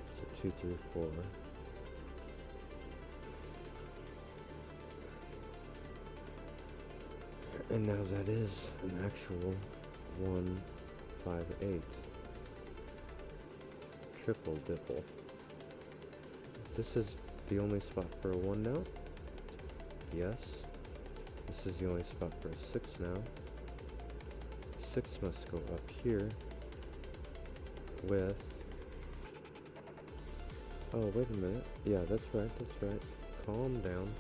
It's a 2, 3, 4. And now that is an actual 1, 5, 8. Triple dipple. This is the only spot for a 1 now? Yes. This is the only spot for a 6 now. 6 must go up here with... Oh, wait a minute. Yeah, that's right, that's right. Calm down.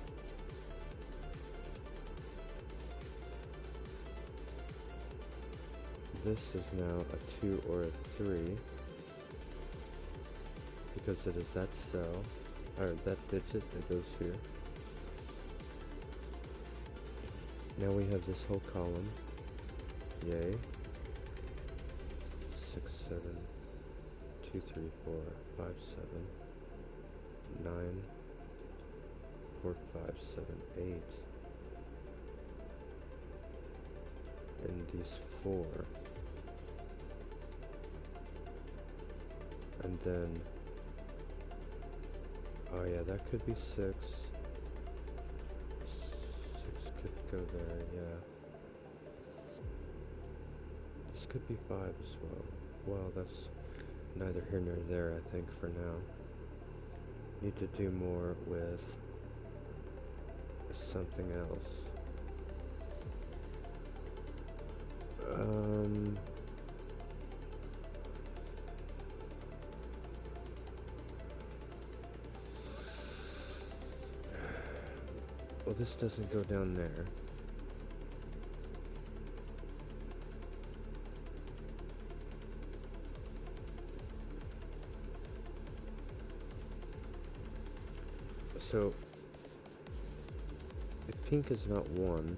This is now a 2 or a 3 because it is that cell, or that digit that goes here. Now we have this whole column. Yay. 6, 7, 2, 3, 4, 5, 7, 9, 4, 5, 7, 8. And these 4. And then, oh yeah, that could be 6. 6 could go there, yeah. This could be 5 as well. Well, that's neither here nor there, I think, for now. Need to do more with something else. this doesn't go down there. So, if pink is not 1,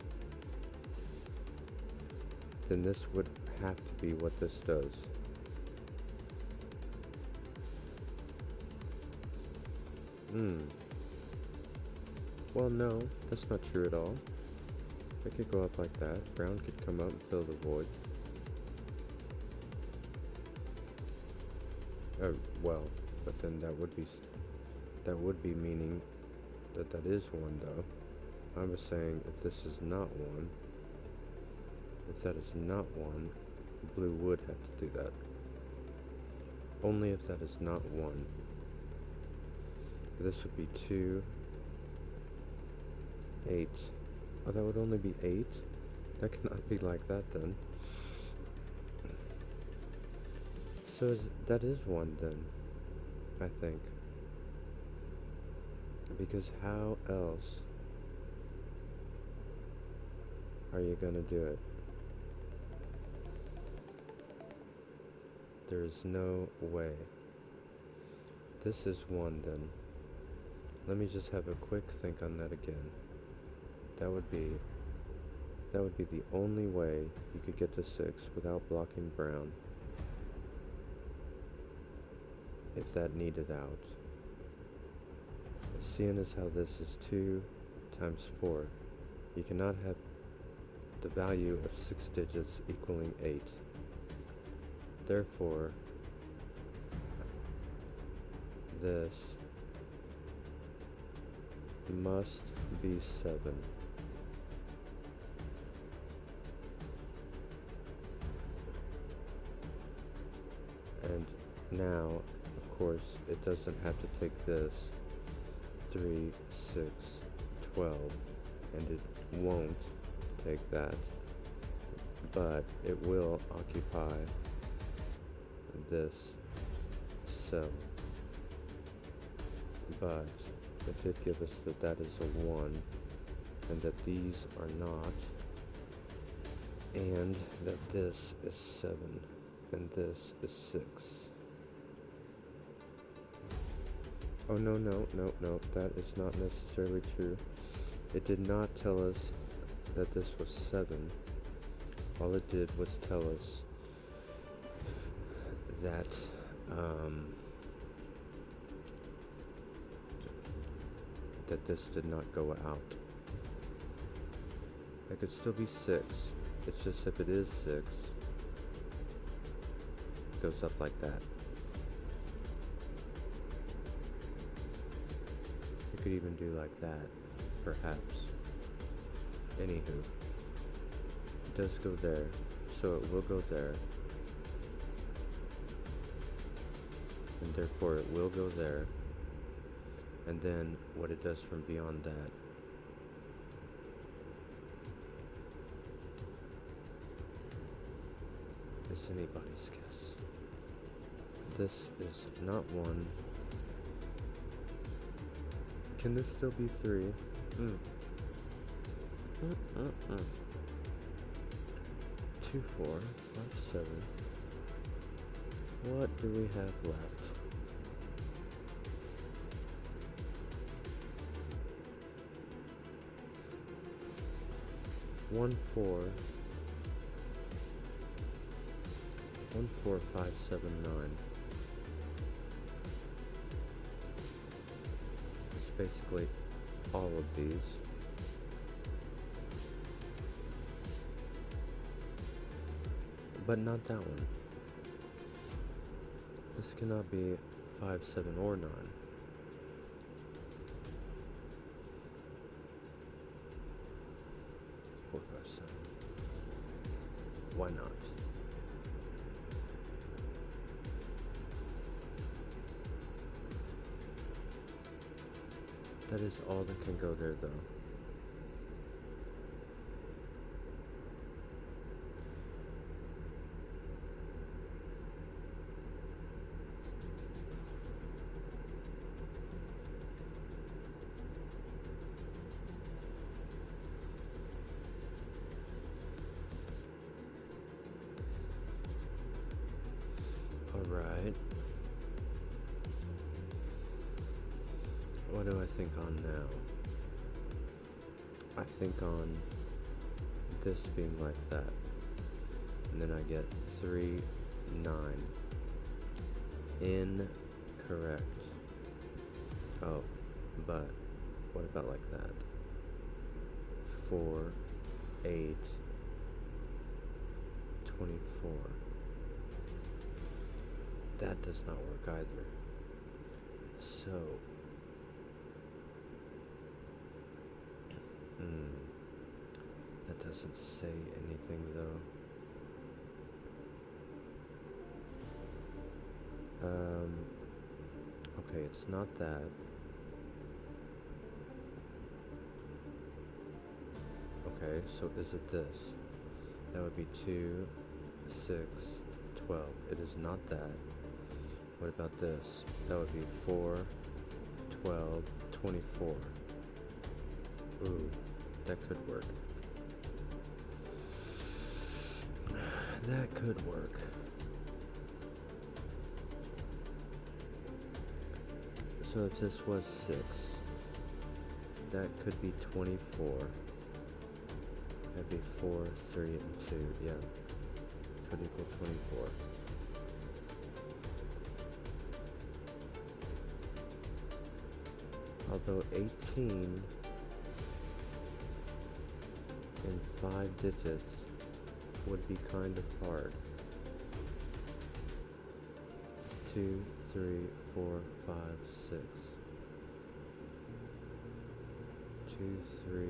then this would have to be what this does. Well, no, that's not true at all. It could go up like that. Brown could come up and fill the void. Oh, well, but then that would be meaning that that is 1, though. I was saying if this is not 1, if that is not 1, blue would have to do that. Only if that is not 1. This would be 2, 8. Oh, that would only be 8? That cannot be like that then. So that is 1 then, I think. Because how else are you gonna do it? There is no way. This is 1 then. Let me just have a quick think on that again. That would be the only way you could get to 6 without blocking brown. If that needed out. Seeing as how this is 2 times 4, you cannot have the value of 6 digits equaling 8. Therefore, this must be 7. And now, of course, it doesn't have to take this 3, 6, 12, and it won't take that, but it will occupy this cell. But it did give us that that is a 1, and that these are not, and that this is 7, and this is 6. Oh, no, that is not necessarily true. It did not tell us that this was 7. All it did was tell us that, that this did not go out. It could still be 6. It's just if it is 6, it goes up like that. You could even do like that, perhaps. Anywho, it does go there, so it will go there. And therefore it will go there. And then what it does from beyond that is anybody's guess. This is not 1. Can this still be 3? 2, 4, 5, 7. What do we have left? 1, 4, 1, 4, 5, 7, 9. It's basically all of these. But not that one. This cannot be 5, 7, or 9. 4, 5, 7. Why not? That is all that can go there, though. Alright. What do I think on now? I think on this being like that. And then I get 3, 9. Incorrect. Oh, but what about like that? 4, 8, 24. That does not work either. So, that doesn't say anything though. Okay, it's not that. Okay, so is it this? That would be 2, 6, 12. It is not that. What about this? That would be 4, 12, 24. Ooh, that could work. That could work. So if this was 6, that could be 24. That'd be 4, 3, and 2. Yeah. Could equal 24. Although 18 in 5 digits would be kind of hard. 2, 3, 4, 5, 6. 2, 3,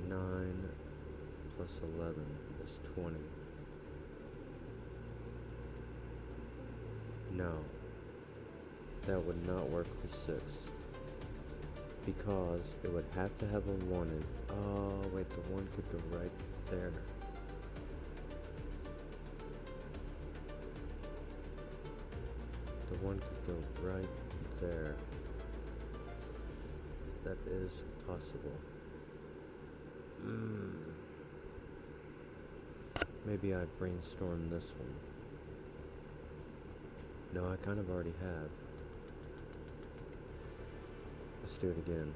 9 plus 11 is 20. No, that would not work for 6. Because it would have to have a 1 in. Oh, wait, the 1 could go right there. The 1 could go right there. That is possible. Maybe I brainstorm this one. No, I kind of already have. Let's do it again.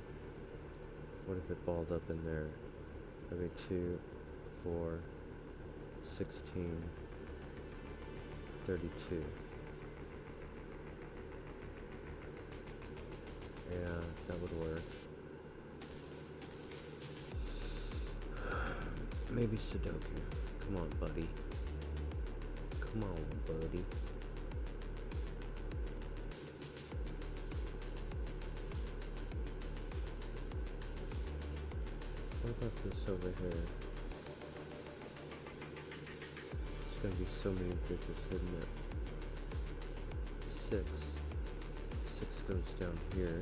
What if it balled up in there? That'd be 2, 4, 16, 32. Yeah, that would work. Maybe Sudoku. Come on, buddy. Come on, buddy. What about this over here? It's gonna be so many digits, isn't it? 6. 6 goes down here.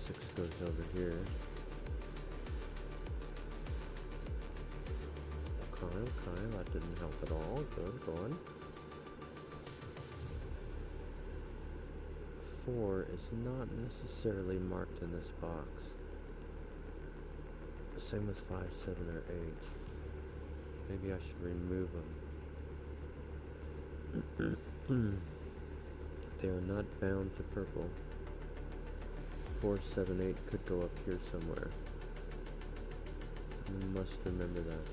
6 goes over here. Okay, that didn't help at all. Good, go on. 4 is not necessarily marked in this box. Same with 5, 7, or 8. Maybe I should remove them. They are not bound to purple. 4, 7, 8 could go up here somewhere. You must remember that.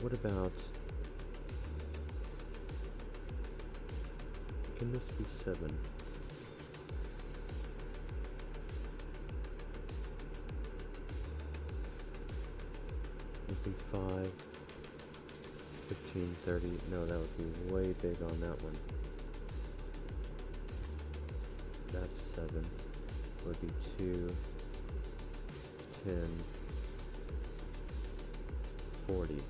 What about... Can this be 7? It'd be 5, 15, 30. No, that would be way big on that one. That's 7. Would be 2, 10, 40.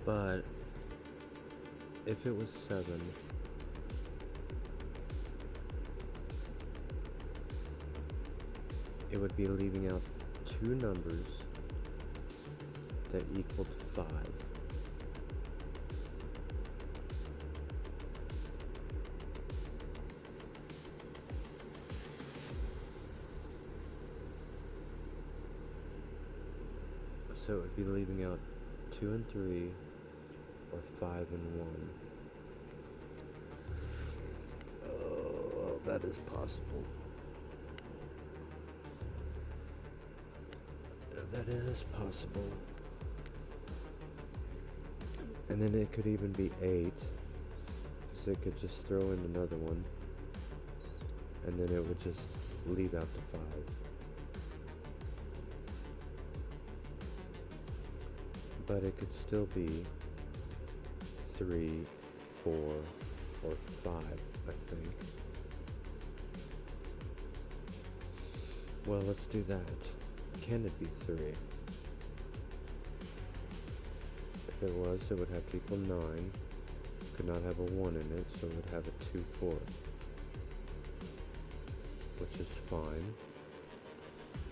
But if it was 7, it would be leaving out two numbers that equaled 5. So it would be leaving out 2 and 3, or 5 and 1. Oh, that is possible. That is possible. And then it could even be 8, because it could just throw in another one, and then it would just leave out the 5. But it could still be 3, 4, or 5, I think. Well, let's do that. Can it be 3? If it was, it would have to equal 9. Could not have a 1 in it, so it would have a 2, 4. Which is fine.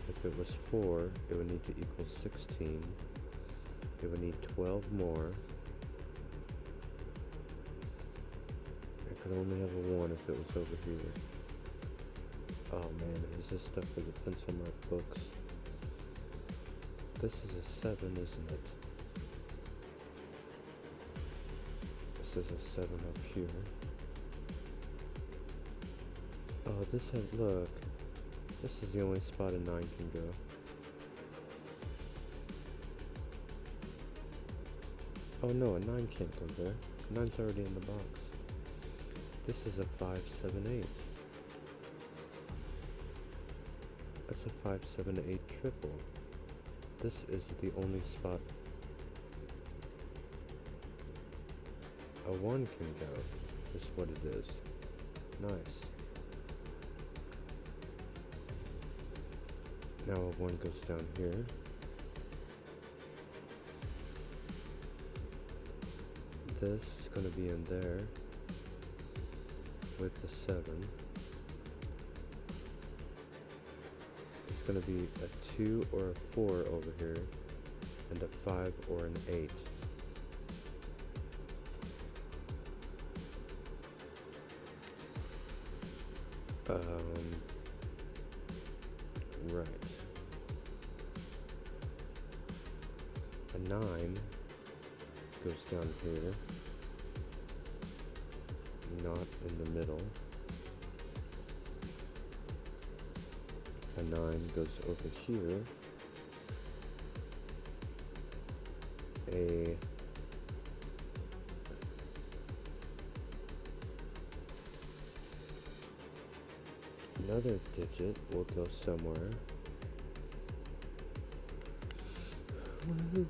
If it was 4, it would need to equal 16. It would need 12 more. It could only have a 1 if it was over here. Oh man, is this stuff for the pencil mark books? This is a 7, isn't it? This is a 7 up here. Oh, this has, look. This is the only spot a 9 can go. Oh no, a 9 can't go there. 9's already in the box. This is a 5, 7, 8. That's a 5, 7, 8 triple. This is the only spot a 1 can go. Is what it is. Nice. Now a 1 goes down here. This is going to be in there with the 7. It's going to be a 2 or a 4 over here, and a 5 or an 8. Right. A 9 goes down here, not in the middle. A 9 goes over here. Another digit will go somewhere. Woo-hoo.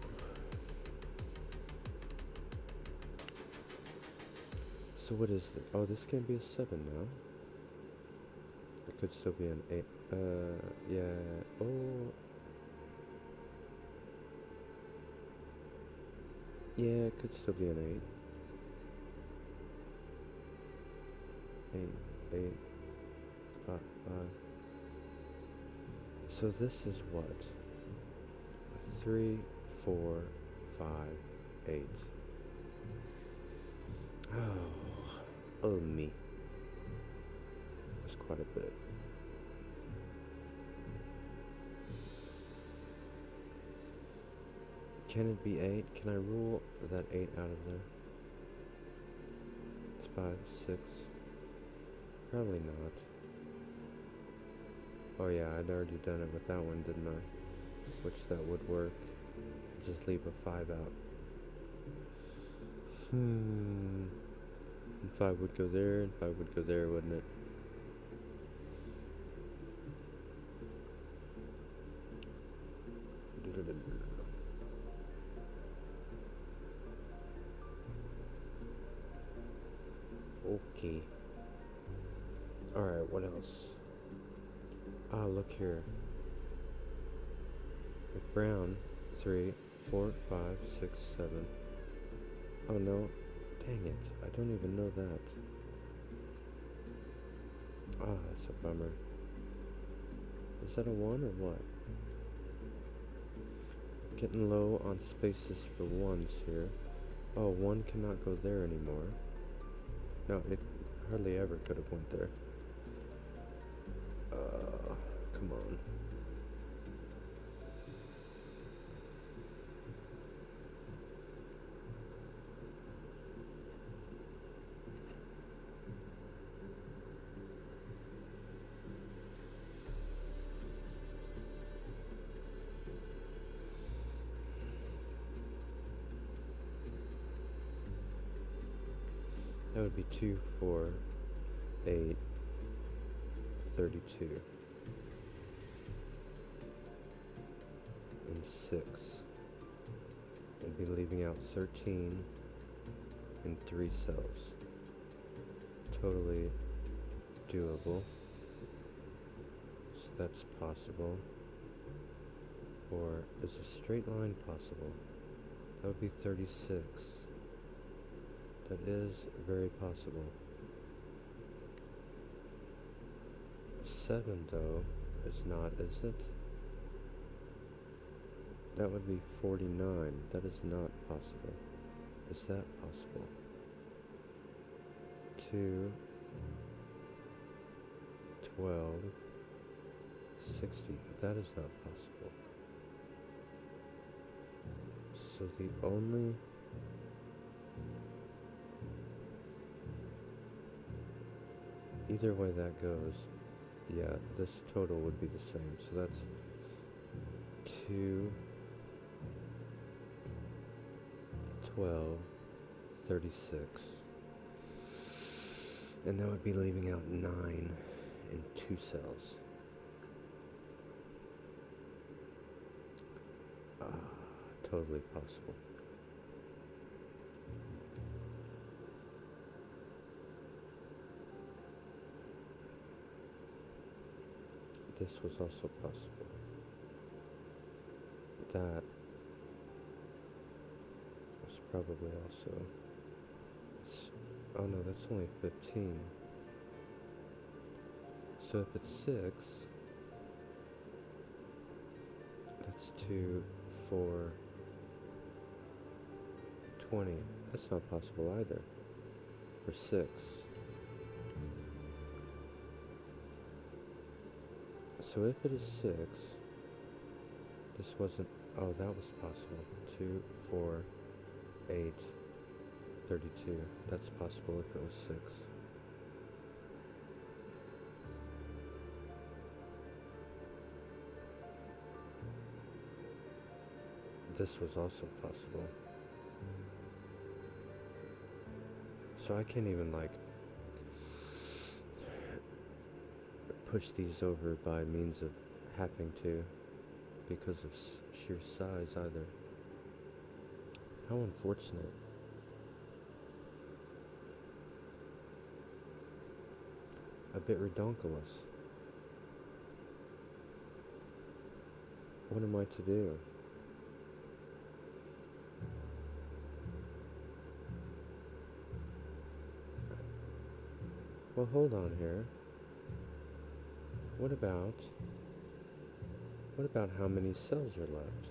So what is it? Oh, this can be a 7 now. It could still be an 8. Yeah. Oh. Yeah, it could still be an 8. 8, 8, 5, 5. So this is what? 3, 4, 5, 8. Oh me. That's quite a bit. Can it be 8? Can I rule that 8 out of there? It's 5, 6. Probably not. Oh yeah, I'd already done it with that one, didn't I? Which that would work. Just leave a 5 out. And 5 would go there, and 5 would go there, wouldn't it? Okay. Alright, what else? Ah, look here. If brown, 3, 4, 5, 6, 7. Oh no, dang it, I don't even know that. Ah, that's a bummer. Is that a 1 or what? Getting low on spaces for 1s here. Oh, 1 cannot go there anymore. No, it hardly ever could have went there. Come on. That would be 2, 4, 8, 32, and 6. I'd be leaving out 13 and 3 cells. Totally doable. So that's possible. 4, is a straight line possible? That would be 36. That is very possible. 7 though is not, is it? That would be 49. That is not possible. Is that possible? 2, 12, 60. That is not possible. So the only either way that goes, yeah, this total would be the same. So that's 2, 12, 36. And that would be leaving out 9 and 2 cells. Totally possible. This was also possible. That was probably also... oh no, that's only 15. So if it's 6, that's 2, 4, 20. That's not possible either. For 6. So if it is 6, this wasn't... oh, that was possible. 2, 4, 8, 32. That's possible if it was 6. This was also possible. So I can't even, like, push these over by means of having to, because of sheer size either. How unfortunate. A bit redonkulous. What am I to do? Well, hold on here. What about how many cells are left?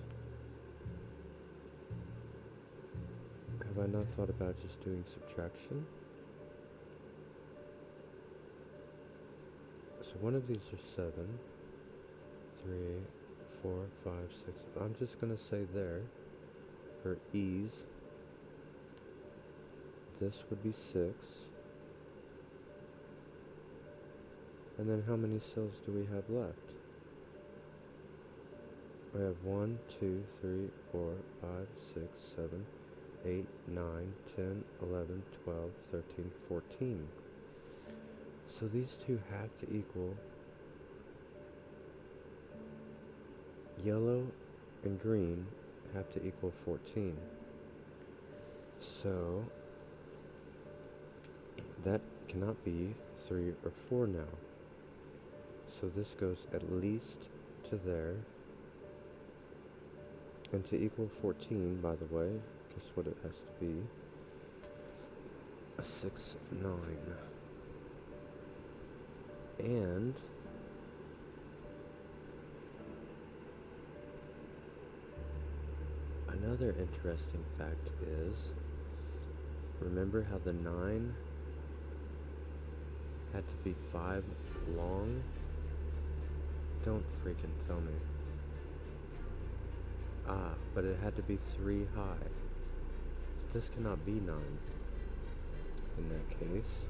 Have I not thought about just doing subtraction? So one of these are 7, 3, 4, 5, 6. I'm just going to say there, for ease, this would be 6. And then how many cells do we have left? We have 1, 2, 3, 4, 5, 6, 7, 8, 9, 10, 11, 12, 13, 14. So these two have to equal yellow and green have to equal 14. So that cannot be 3 or 4 now. So this goes at least to there. And to equal 14, by the way, guess what it has to be? a 6, 9. And another interesting fact is, remember how the 9 had to be 5 long? Don't freaking tell me. Ah, but it had to be 3 high. This cannot be 9. In that case,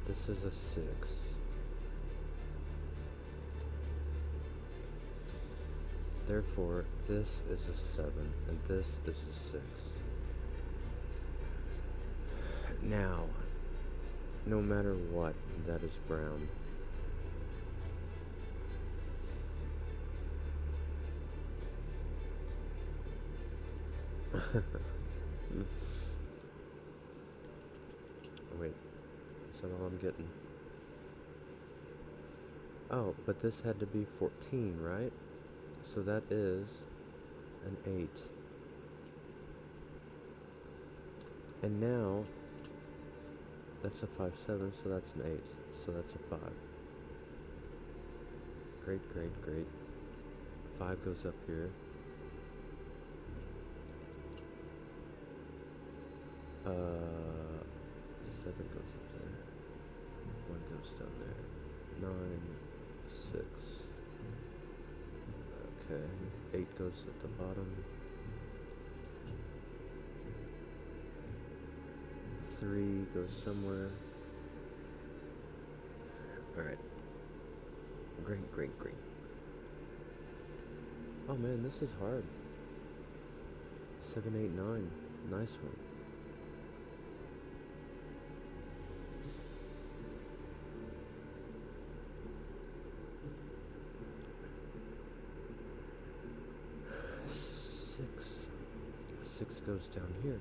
this is a 6. Therefore, this is a 7, and this is a 6. Now, no matter what, that is brown. Wait, is that all I'm getting? Oh, but this had to be 14, right? So that is an 8. And now, that's a 5, 7, so that's an 8. So that's a 5. Great, great, great. 5 goes up here. 7 goes up there. 1 goes down there. 9, 6. Okay. 8 goes at the bottom. 3 goes somewhere. Alright. Great, great, great. Oh man, this is hard. 7, 8, 9. Nice one. Six goes down here.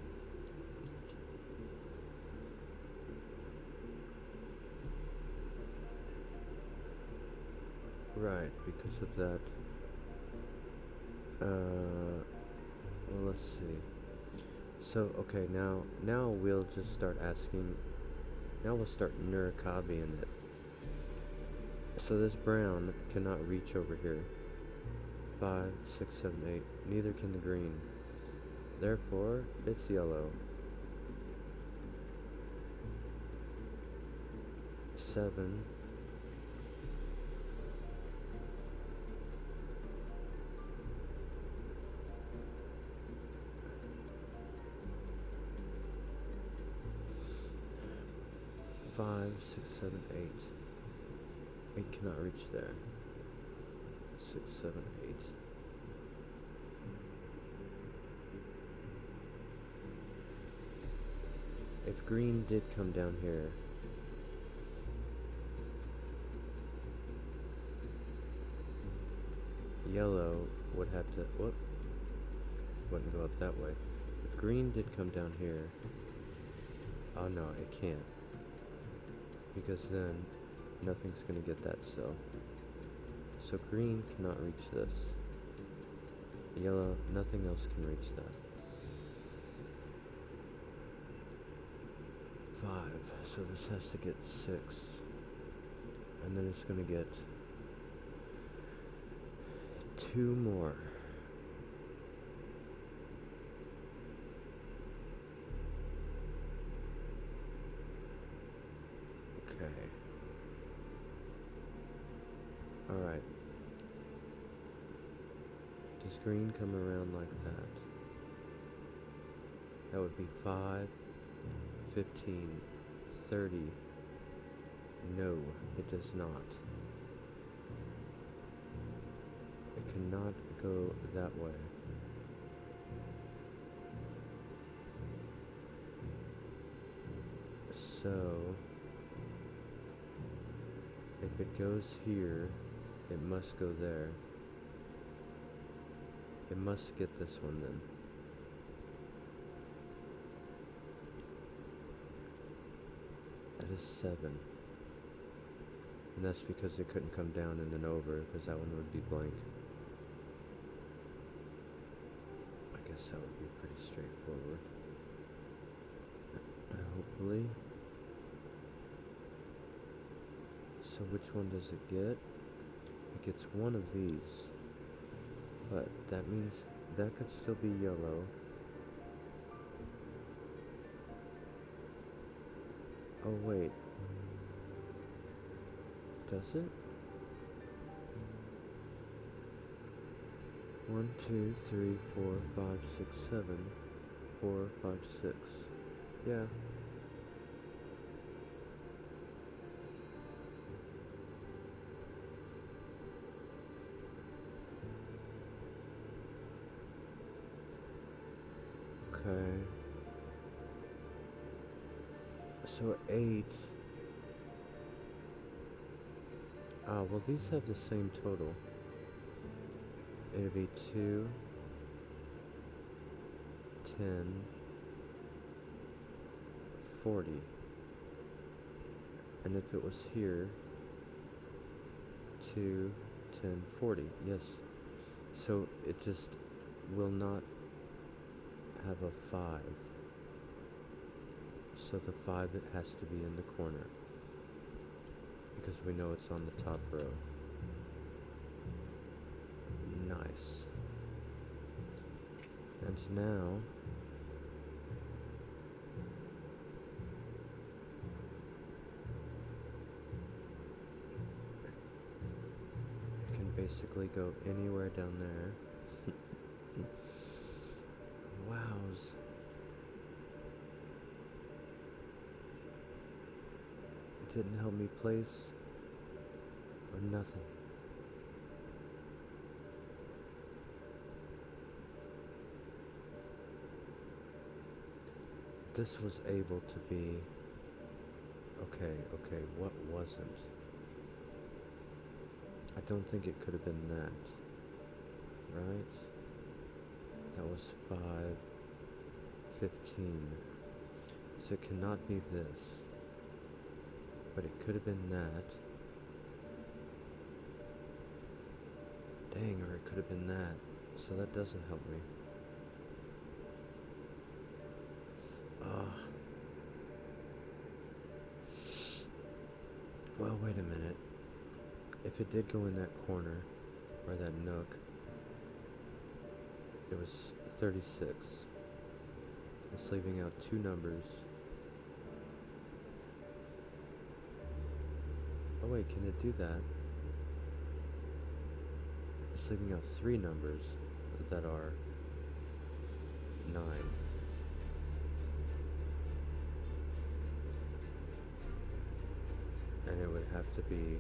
Right, because of that. Well, let's see. So, okay, now we'll just start asking. Now we'll start Nurikabeing it. So this brown cannot reach over here. 5, 6, 7, 8. Neither can the green. Therefore, it's yellow. 7. 5, 6, 7, 8. 8 cannot reach there. 6, 7, 8. If green did come down here, yellow would have to, wouldn't go up that way. If green did come down here, oh no, it can't. Because then nothing's gonna get that cell. So green cannot reach this. Yellow, nothing else can reach that. 5, so this has to get 6. And then it's gonna get 2 more. Okay. Alright. Does green come around like that? That would be 5, 15, 30. No, it does not. It cannot go that way. So, if it goes here, it must go there. It must get this one then. That is 7. And that's because it couldn't come down and then over, because that one would be blank. I guess that would be pretty straightforward. I hope hopefully. So which one does it get? It gets one of these. But that means that could still be yellow. Oh wait. Does it? 1, 2, 3, 4, 5, 6, 7. 4, 5, 6. Yeah. Okay. So 8. Well, these have the same total. It'll be 2, 10, 40. And if it was here, 2, 10, 40. Yes. So it just will not have a 5. So the 5, it has to be in the corner. Because we know it's on the top row. Nice. And now you can basically go anywhere down there. Wows. It didn't help me place or nothing. This was able to be okay, what wasn't? I don't think it could have been that, right? That was 5, 15. So it cannot be this, but it could have been that. Dang, or it could have been that, so that doesn't help me. Well, wait a minute. If it did go in that corner, or that nook, it was 36. It's leaving out 2 numbers. Oh wait, can it do that? It's leaving out 3 numbers that are 9. And it would have to be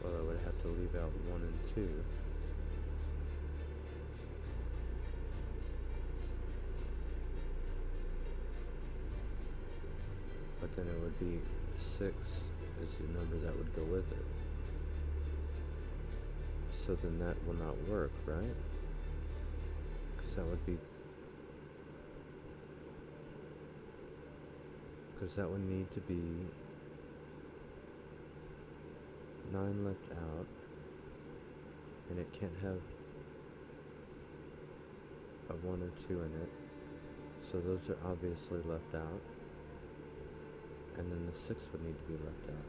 well, I would have to leave out 1 and 2. But then it would be 6 is the number that would go with it. So then that will not work, right? Because that would be... Because that would need to be 9 left out. And it can't have a 1 or 2 in it. So those are obviously left out. And then the 6 would need to be left out.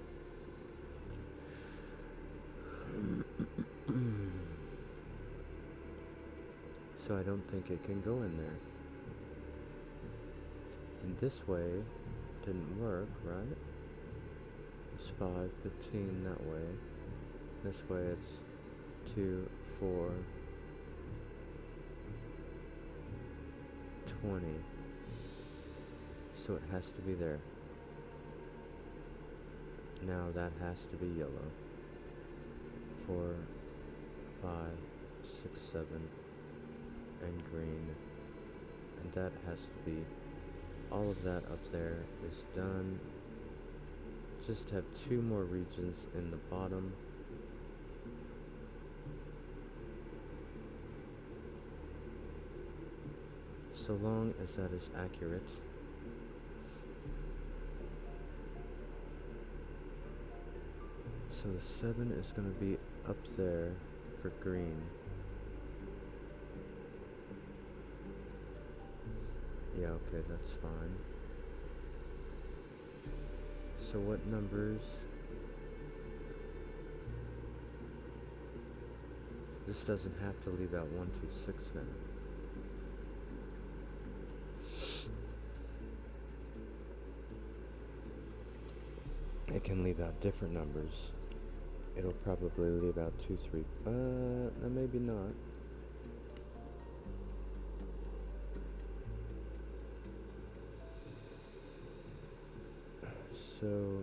So I don't think it can go in there. And this way didn't work, right? It's 5, 15 that way. This way it's 2, 4, 20. So it has to be there. Now that has to be yellow. 4, 5, 6, 7, and green. And that has to be, all of that up there is done. Just have 2 more regions in the bottom. So long as that is accurate. So the 7 is going to be up there for green. Yeah, okay, that's fine. So what numbers? This doesn't have to leave out 1, 2, 6 now. It can leave out different numbers. It'll probably leave out 2, 3, no, maybe not. So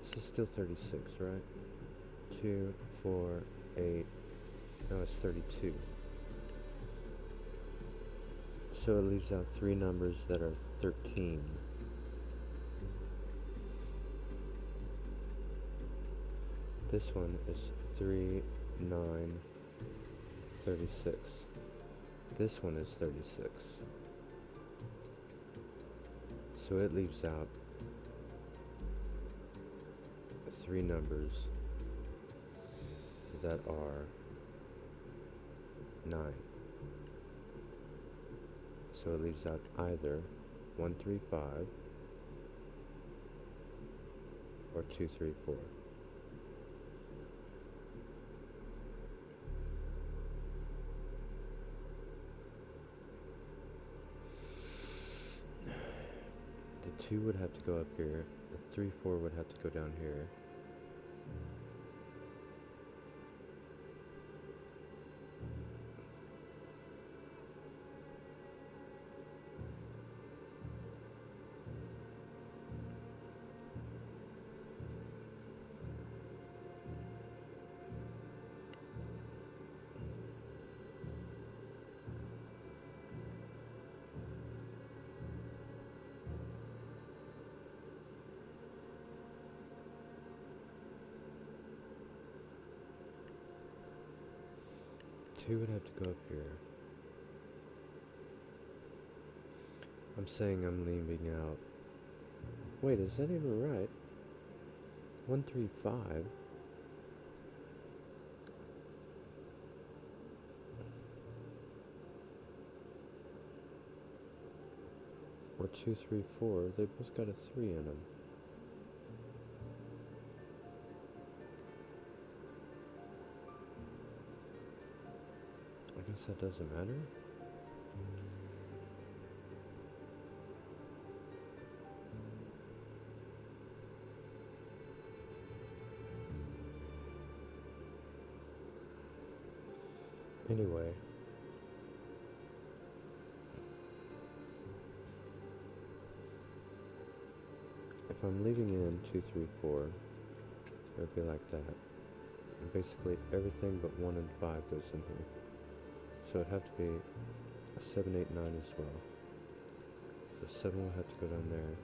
this is still 36, right? 2, 4, 8, no, it's 32. So it leaves out 3 numbers that are 13. This one is 3, 9, 36. This one is 36. So it leaves out 3 numbers that are 9. So it leaves out either 1, 3, 5 or 2, 3, 4. The 2 would have to go up here. The 3, 4 would have to go down here. Two would have to go up here. I'm saying I'm leaving out. Wait, is that even right? 1, 3, 5. Or 2, 3, 4. They both got a 3 in them. I guess that doesn't matter. Anyway. If I'm leaving in 2, 3, 4, it would be like that. And basically everything but 1 and 5 goes in here. So it'd have to be a 7, 8, 9 as well. So 7 will have to go down there.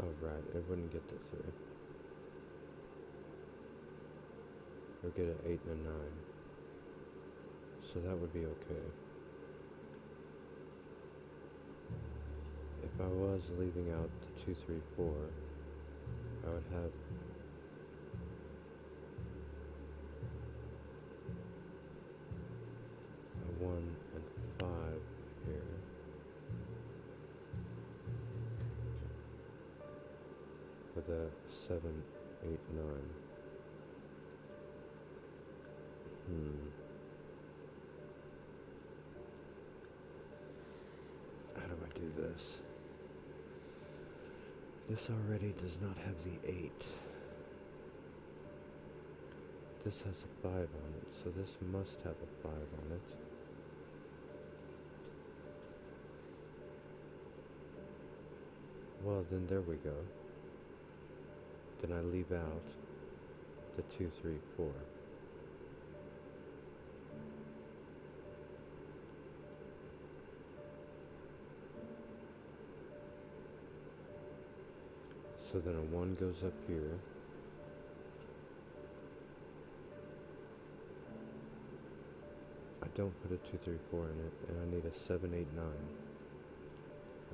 Oh right, it wouldn't get the 3. It would get an 8 and a 9. So that would be okay. If I was leaving out the 2, 3, 4, I would have a 1 and 5 here. With a 7, 8, 9. How do I do this? This already does not have the 8. This has a 5 on it, so this must have a 5 on it. Well, then there we go. Then I leave out the 2, 3, 4. So then a 1 goes up here. I don't put a 2, 3, 4 in it, and I need a 7, 8, 9.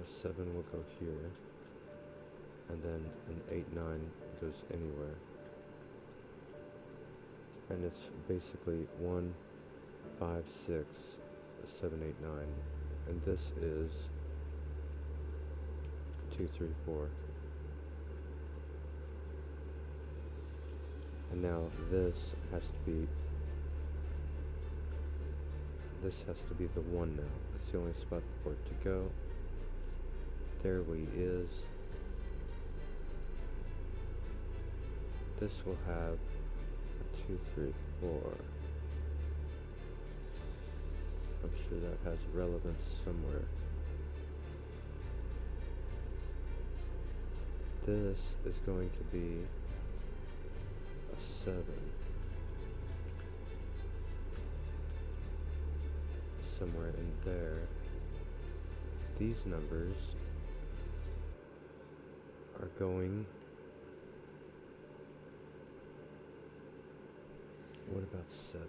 A 7 will go here, and then an 8, 9 goes anywhere. And it's basically 1, 5, 6, 7, 8, 9. And this is 2, 3, 4. And now this has to be the 1 now. It's the only spot for it to go. There we is. This will have a 2, 3, 4. I'm sure that has relevance somewhere. This is going to be a 7. Somewhere in there. These numbers are going. What about 7?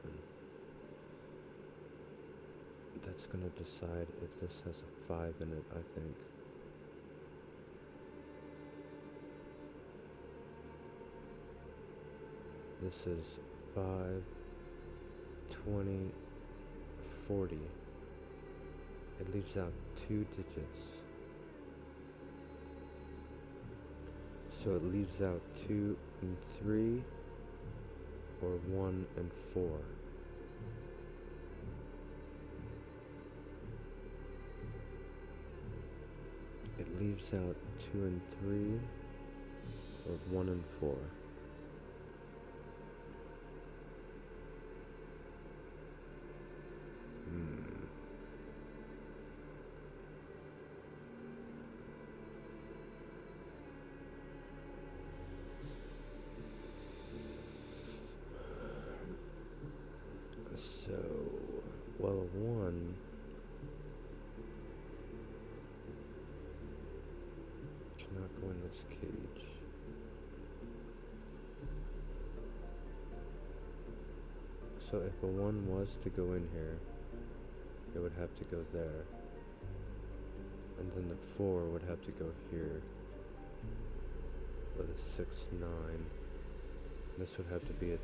That's going to decide if this has a 5 in it, I think. This is 5, 20, 40. It leaves out 2 digits. So it leaves out 2 and 3, or 1 and 4. It leaves out 2 and 3, or 1 and 4. So, well, a 1 cannot go in this cage. So if a 1 was to go in here, it would have to go there. And then the 4 would have to go here. With a 6, 9. This would have to be a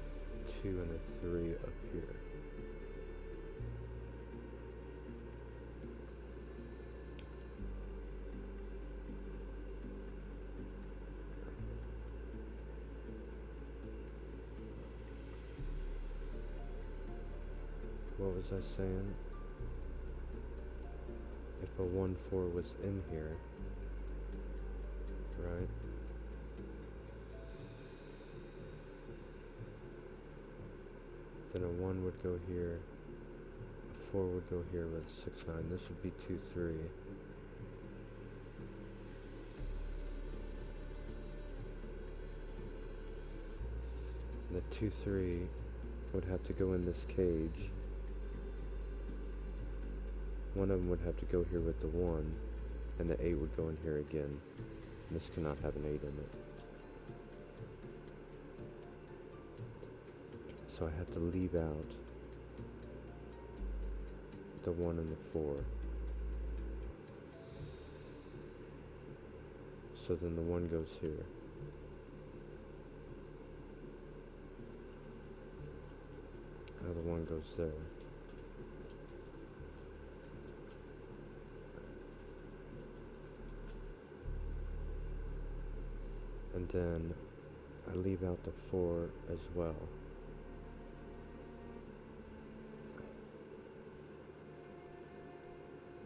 2 and a 3 up here. What was I saying? If a 1, 4 was in here, right? Then a 1 would go here, a 4 would go here with 6, 9. This would be 2, 3. And the 2, 3 would have to go in this cage. One of them would have to go here with the 1, and the 8 would go in here again. And this cannot have an 8 in it. So I have to leave out the 1 and the 4. So then the 1 goes here. Now the 1 goes there. And then I leave out the 4 as well.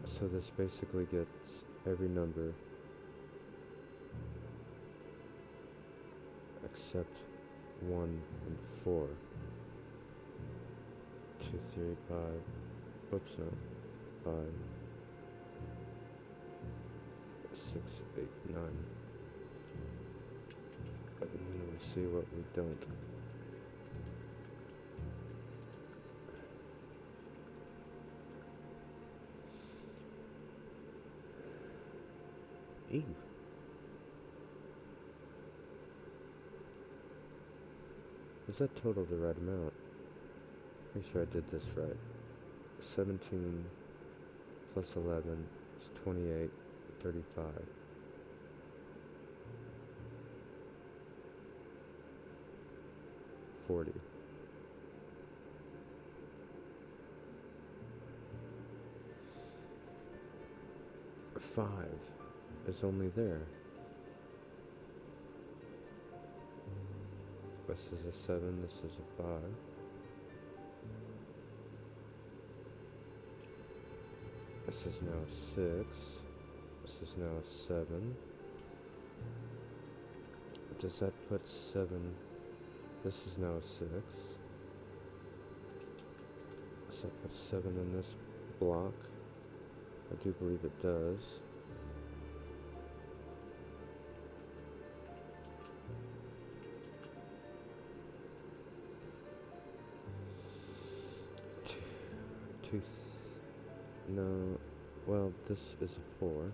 So this basically gets every number except 1 and 4. 2, 3, 5. Oops, no. 5, 6, 8, 9. And then we see what we don't. Ew. Is that total the right amount? Make sure I did this right. 17 plus 11 is 28, 35. 40. 5 is only there. This is a 7, this is a 5. This is now a 6. This is now a 7. Does that put 7? This is now a 6. Does that put 7 in this block? I do believe it does. No, well, this is a 4.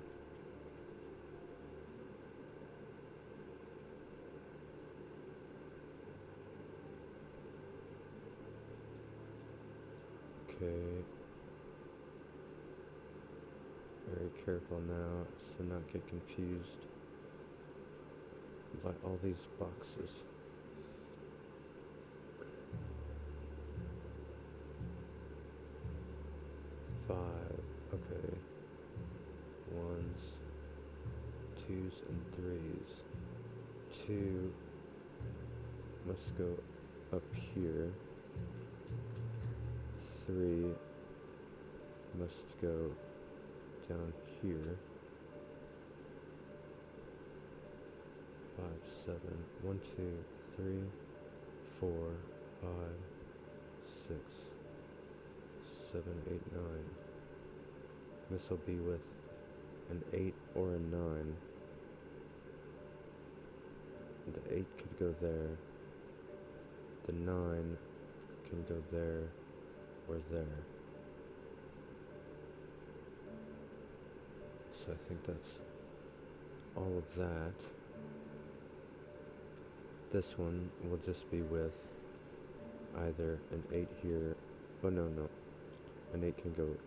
Okay. Very careful now to not get confused by all these boxes. Okay. 1s, 2s, and 3s. 2 must go up here. 3 must go down here. 5, 7, 1, 2, 3, 4, 5, 6, 7, 8, 9. This will be with an 8 or a 9. The 8 could go there. The 9 can go there or there. So I think that's all of that. This one will just be with either an 8 here. Oh, no. An 8 can go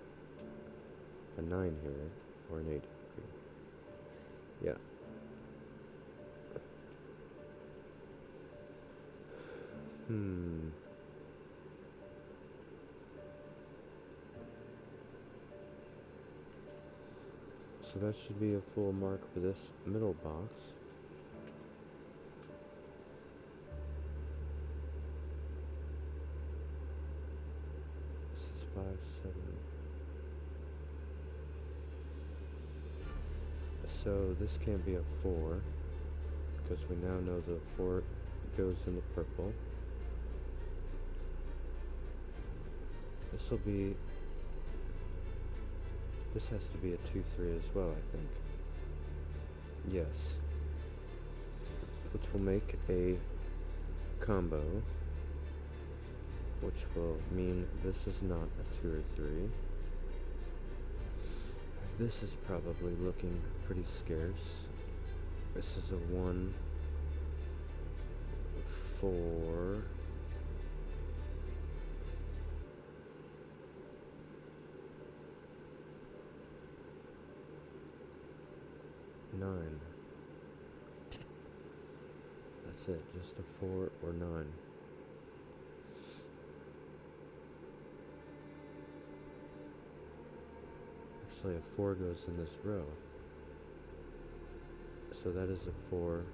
a 9 here or an 8 here. Yeah. So that should be a full mark for this middle box. This is 5, 7. So this can't be a 4, because we now know the 4 goes in the purple. This has to be a 2, 3 as well, I think. Yes. Which will make a combo, which will mean this is not a 2 or 3. This is probably looking pretty scarce. This is a 1, 4. Nine. That's it, just a 4 or 9. Actually, a 4 goes in this row. So that is a 4,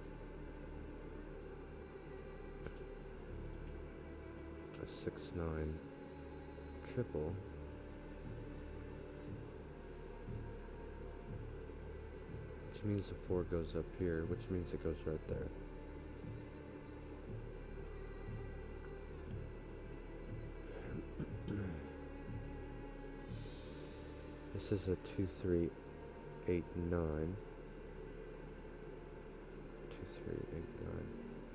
a 6, 9, triple. Which means the 4 goes up here, which means it goes right there. This is a 2, 3, 8, 9. 2, 3, 8, 9.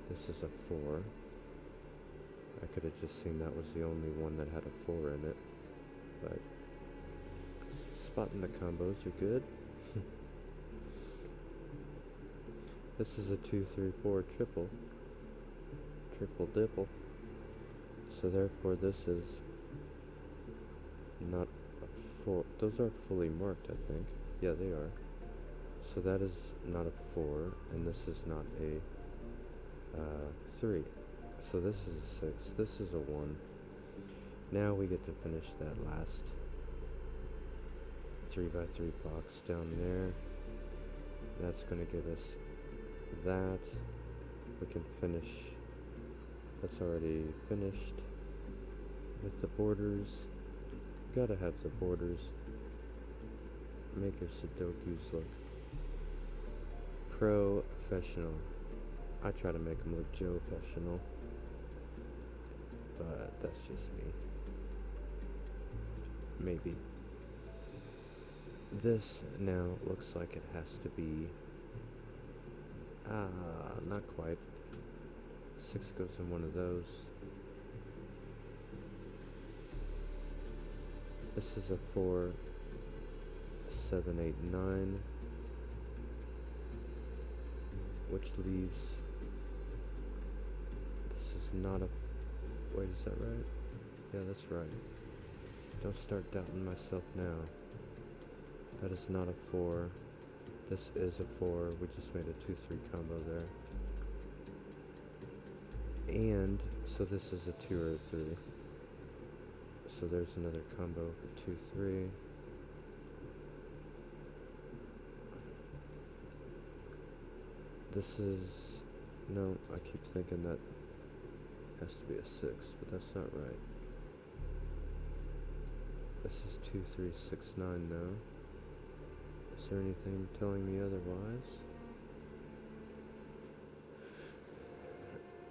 This is a 4. I could have just seen that was the only one that had a 4 in it. But spotting the combos are good. This is a 2, 3, 4 triple. triple dipple. So therefore this is not a 4. Those are fully marked, I think. Yeah, they are. So that is not a 4, and this is not a 3. So this is a 6. This is a 1. Now we get to finish that last 3x3 box down there. That's going to give us that. We can finish. That's already finished with the borders. Gotta have the borders. Make your Sudokus look professional. I try to make them look Joe-fessional, but that's just me. Maybe. This now looks like it has to be, not quite. 6 goes in one of those. This is a 4, 7, 8, 9, which leaves, this is not a, wait, is that right? Yeah, that's right. Don't start doubting myself now. That is not a 4. This is a 4. We just made a 2-3 combo there. And, so this is a 2 or a 3. So there's another combo for 2, 3. This is, no, I keep thinking that has to be a 6, but that's not right. This is 2, 3, 6, 9 though. Is there anything telling me otherwise?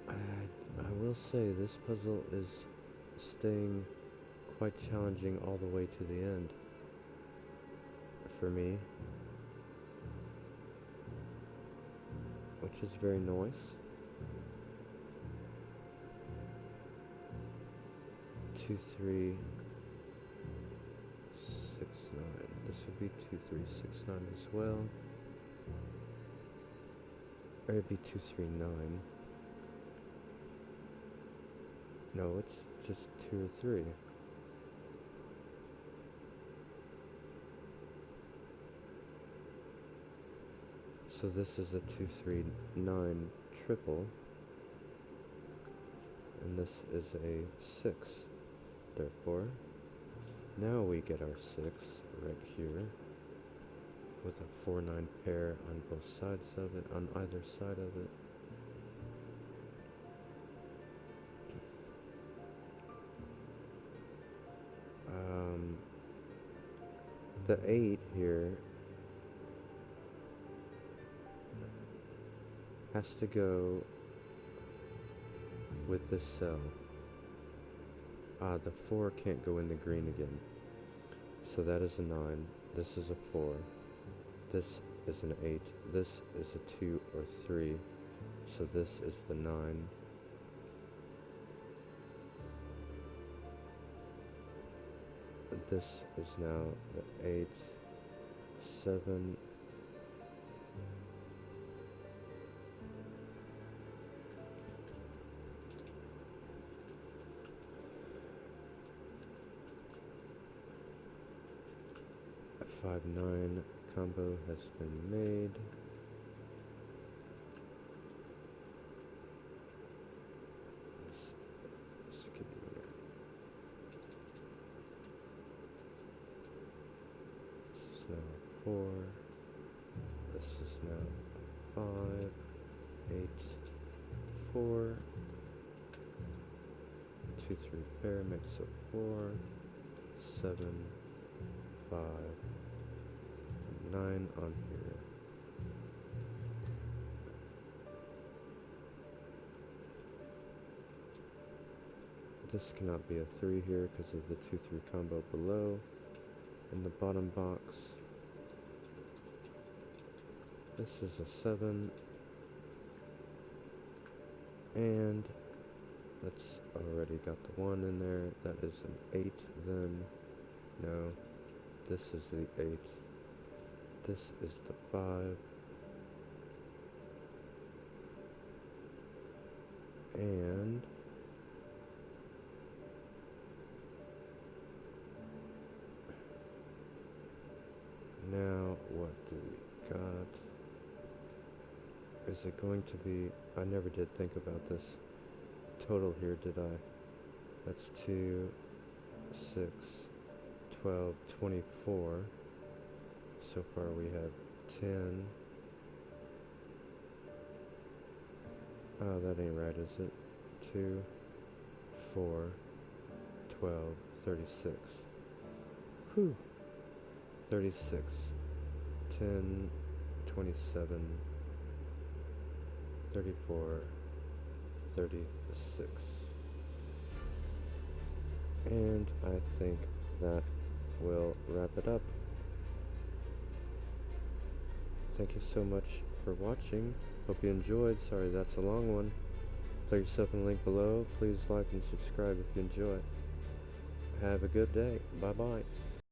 I will say this puzzle is staying quite challenging all the way to the end for me, which is very nice. 2, 3, 6, 9. This would be 2, 3, 6, 9 as well. Or it'd be 2, 3, 9. No, it's just 2 or 3. So this is a 2, 3, 9 triple. And this is a 6. Therefore, now we get our 6 right here with a 4, 9 pair on both sides of it, on either side of it. The 8 here has to go with this cell. The 4 can't go in the green again. So that is a 9. This is a 4. This is an 8. This is a 2 or 3. So this is the 9. This is now the 8, 7, a 5, 9 combo has been made. Now 4, this is now 5, 8, 4, 2, 3 pair makes a 4, 7, 5, 9 on here. This cannot be a 3 here because of the 2, 3 combo below. In the bottom box, this is a 7, and that's already got the 1 in there. That is an 8 then. No, this is the 8. This is the 5. And now what do we got? Is it going to be, I never did think about this total here, did I? That's 2, 6, 12, 24. So far we have 10. Oh, that ain't right, is it? 2, 4, 12, 36. Whew. 36, 10, 27, 34, 36. And I think that will wrap it up. Thank you so much for watching. Hope you enjoyed. Sorry that's a long one. Click yourself in the link below. Please like and subscribe if you enjoy. Have a good day. Bye bye.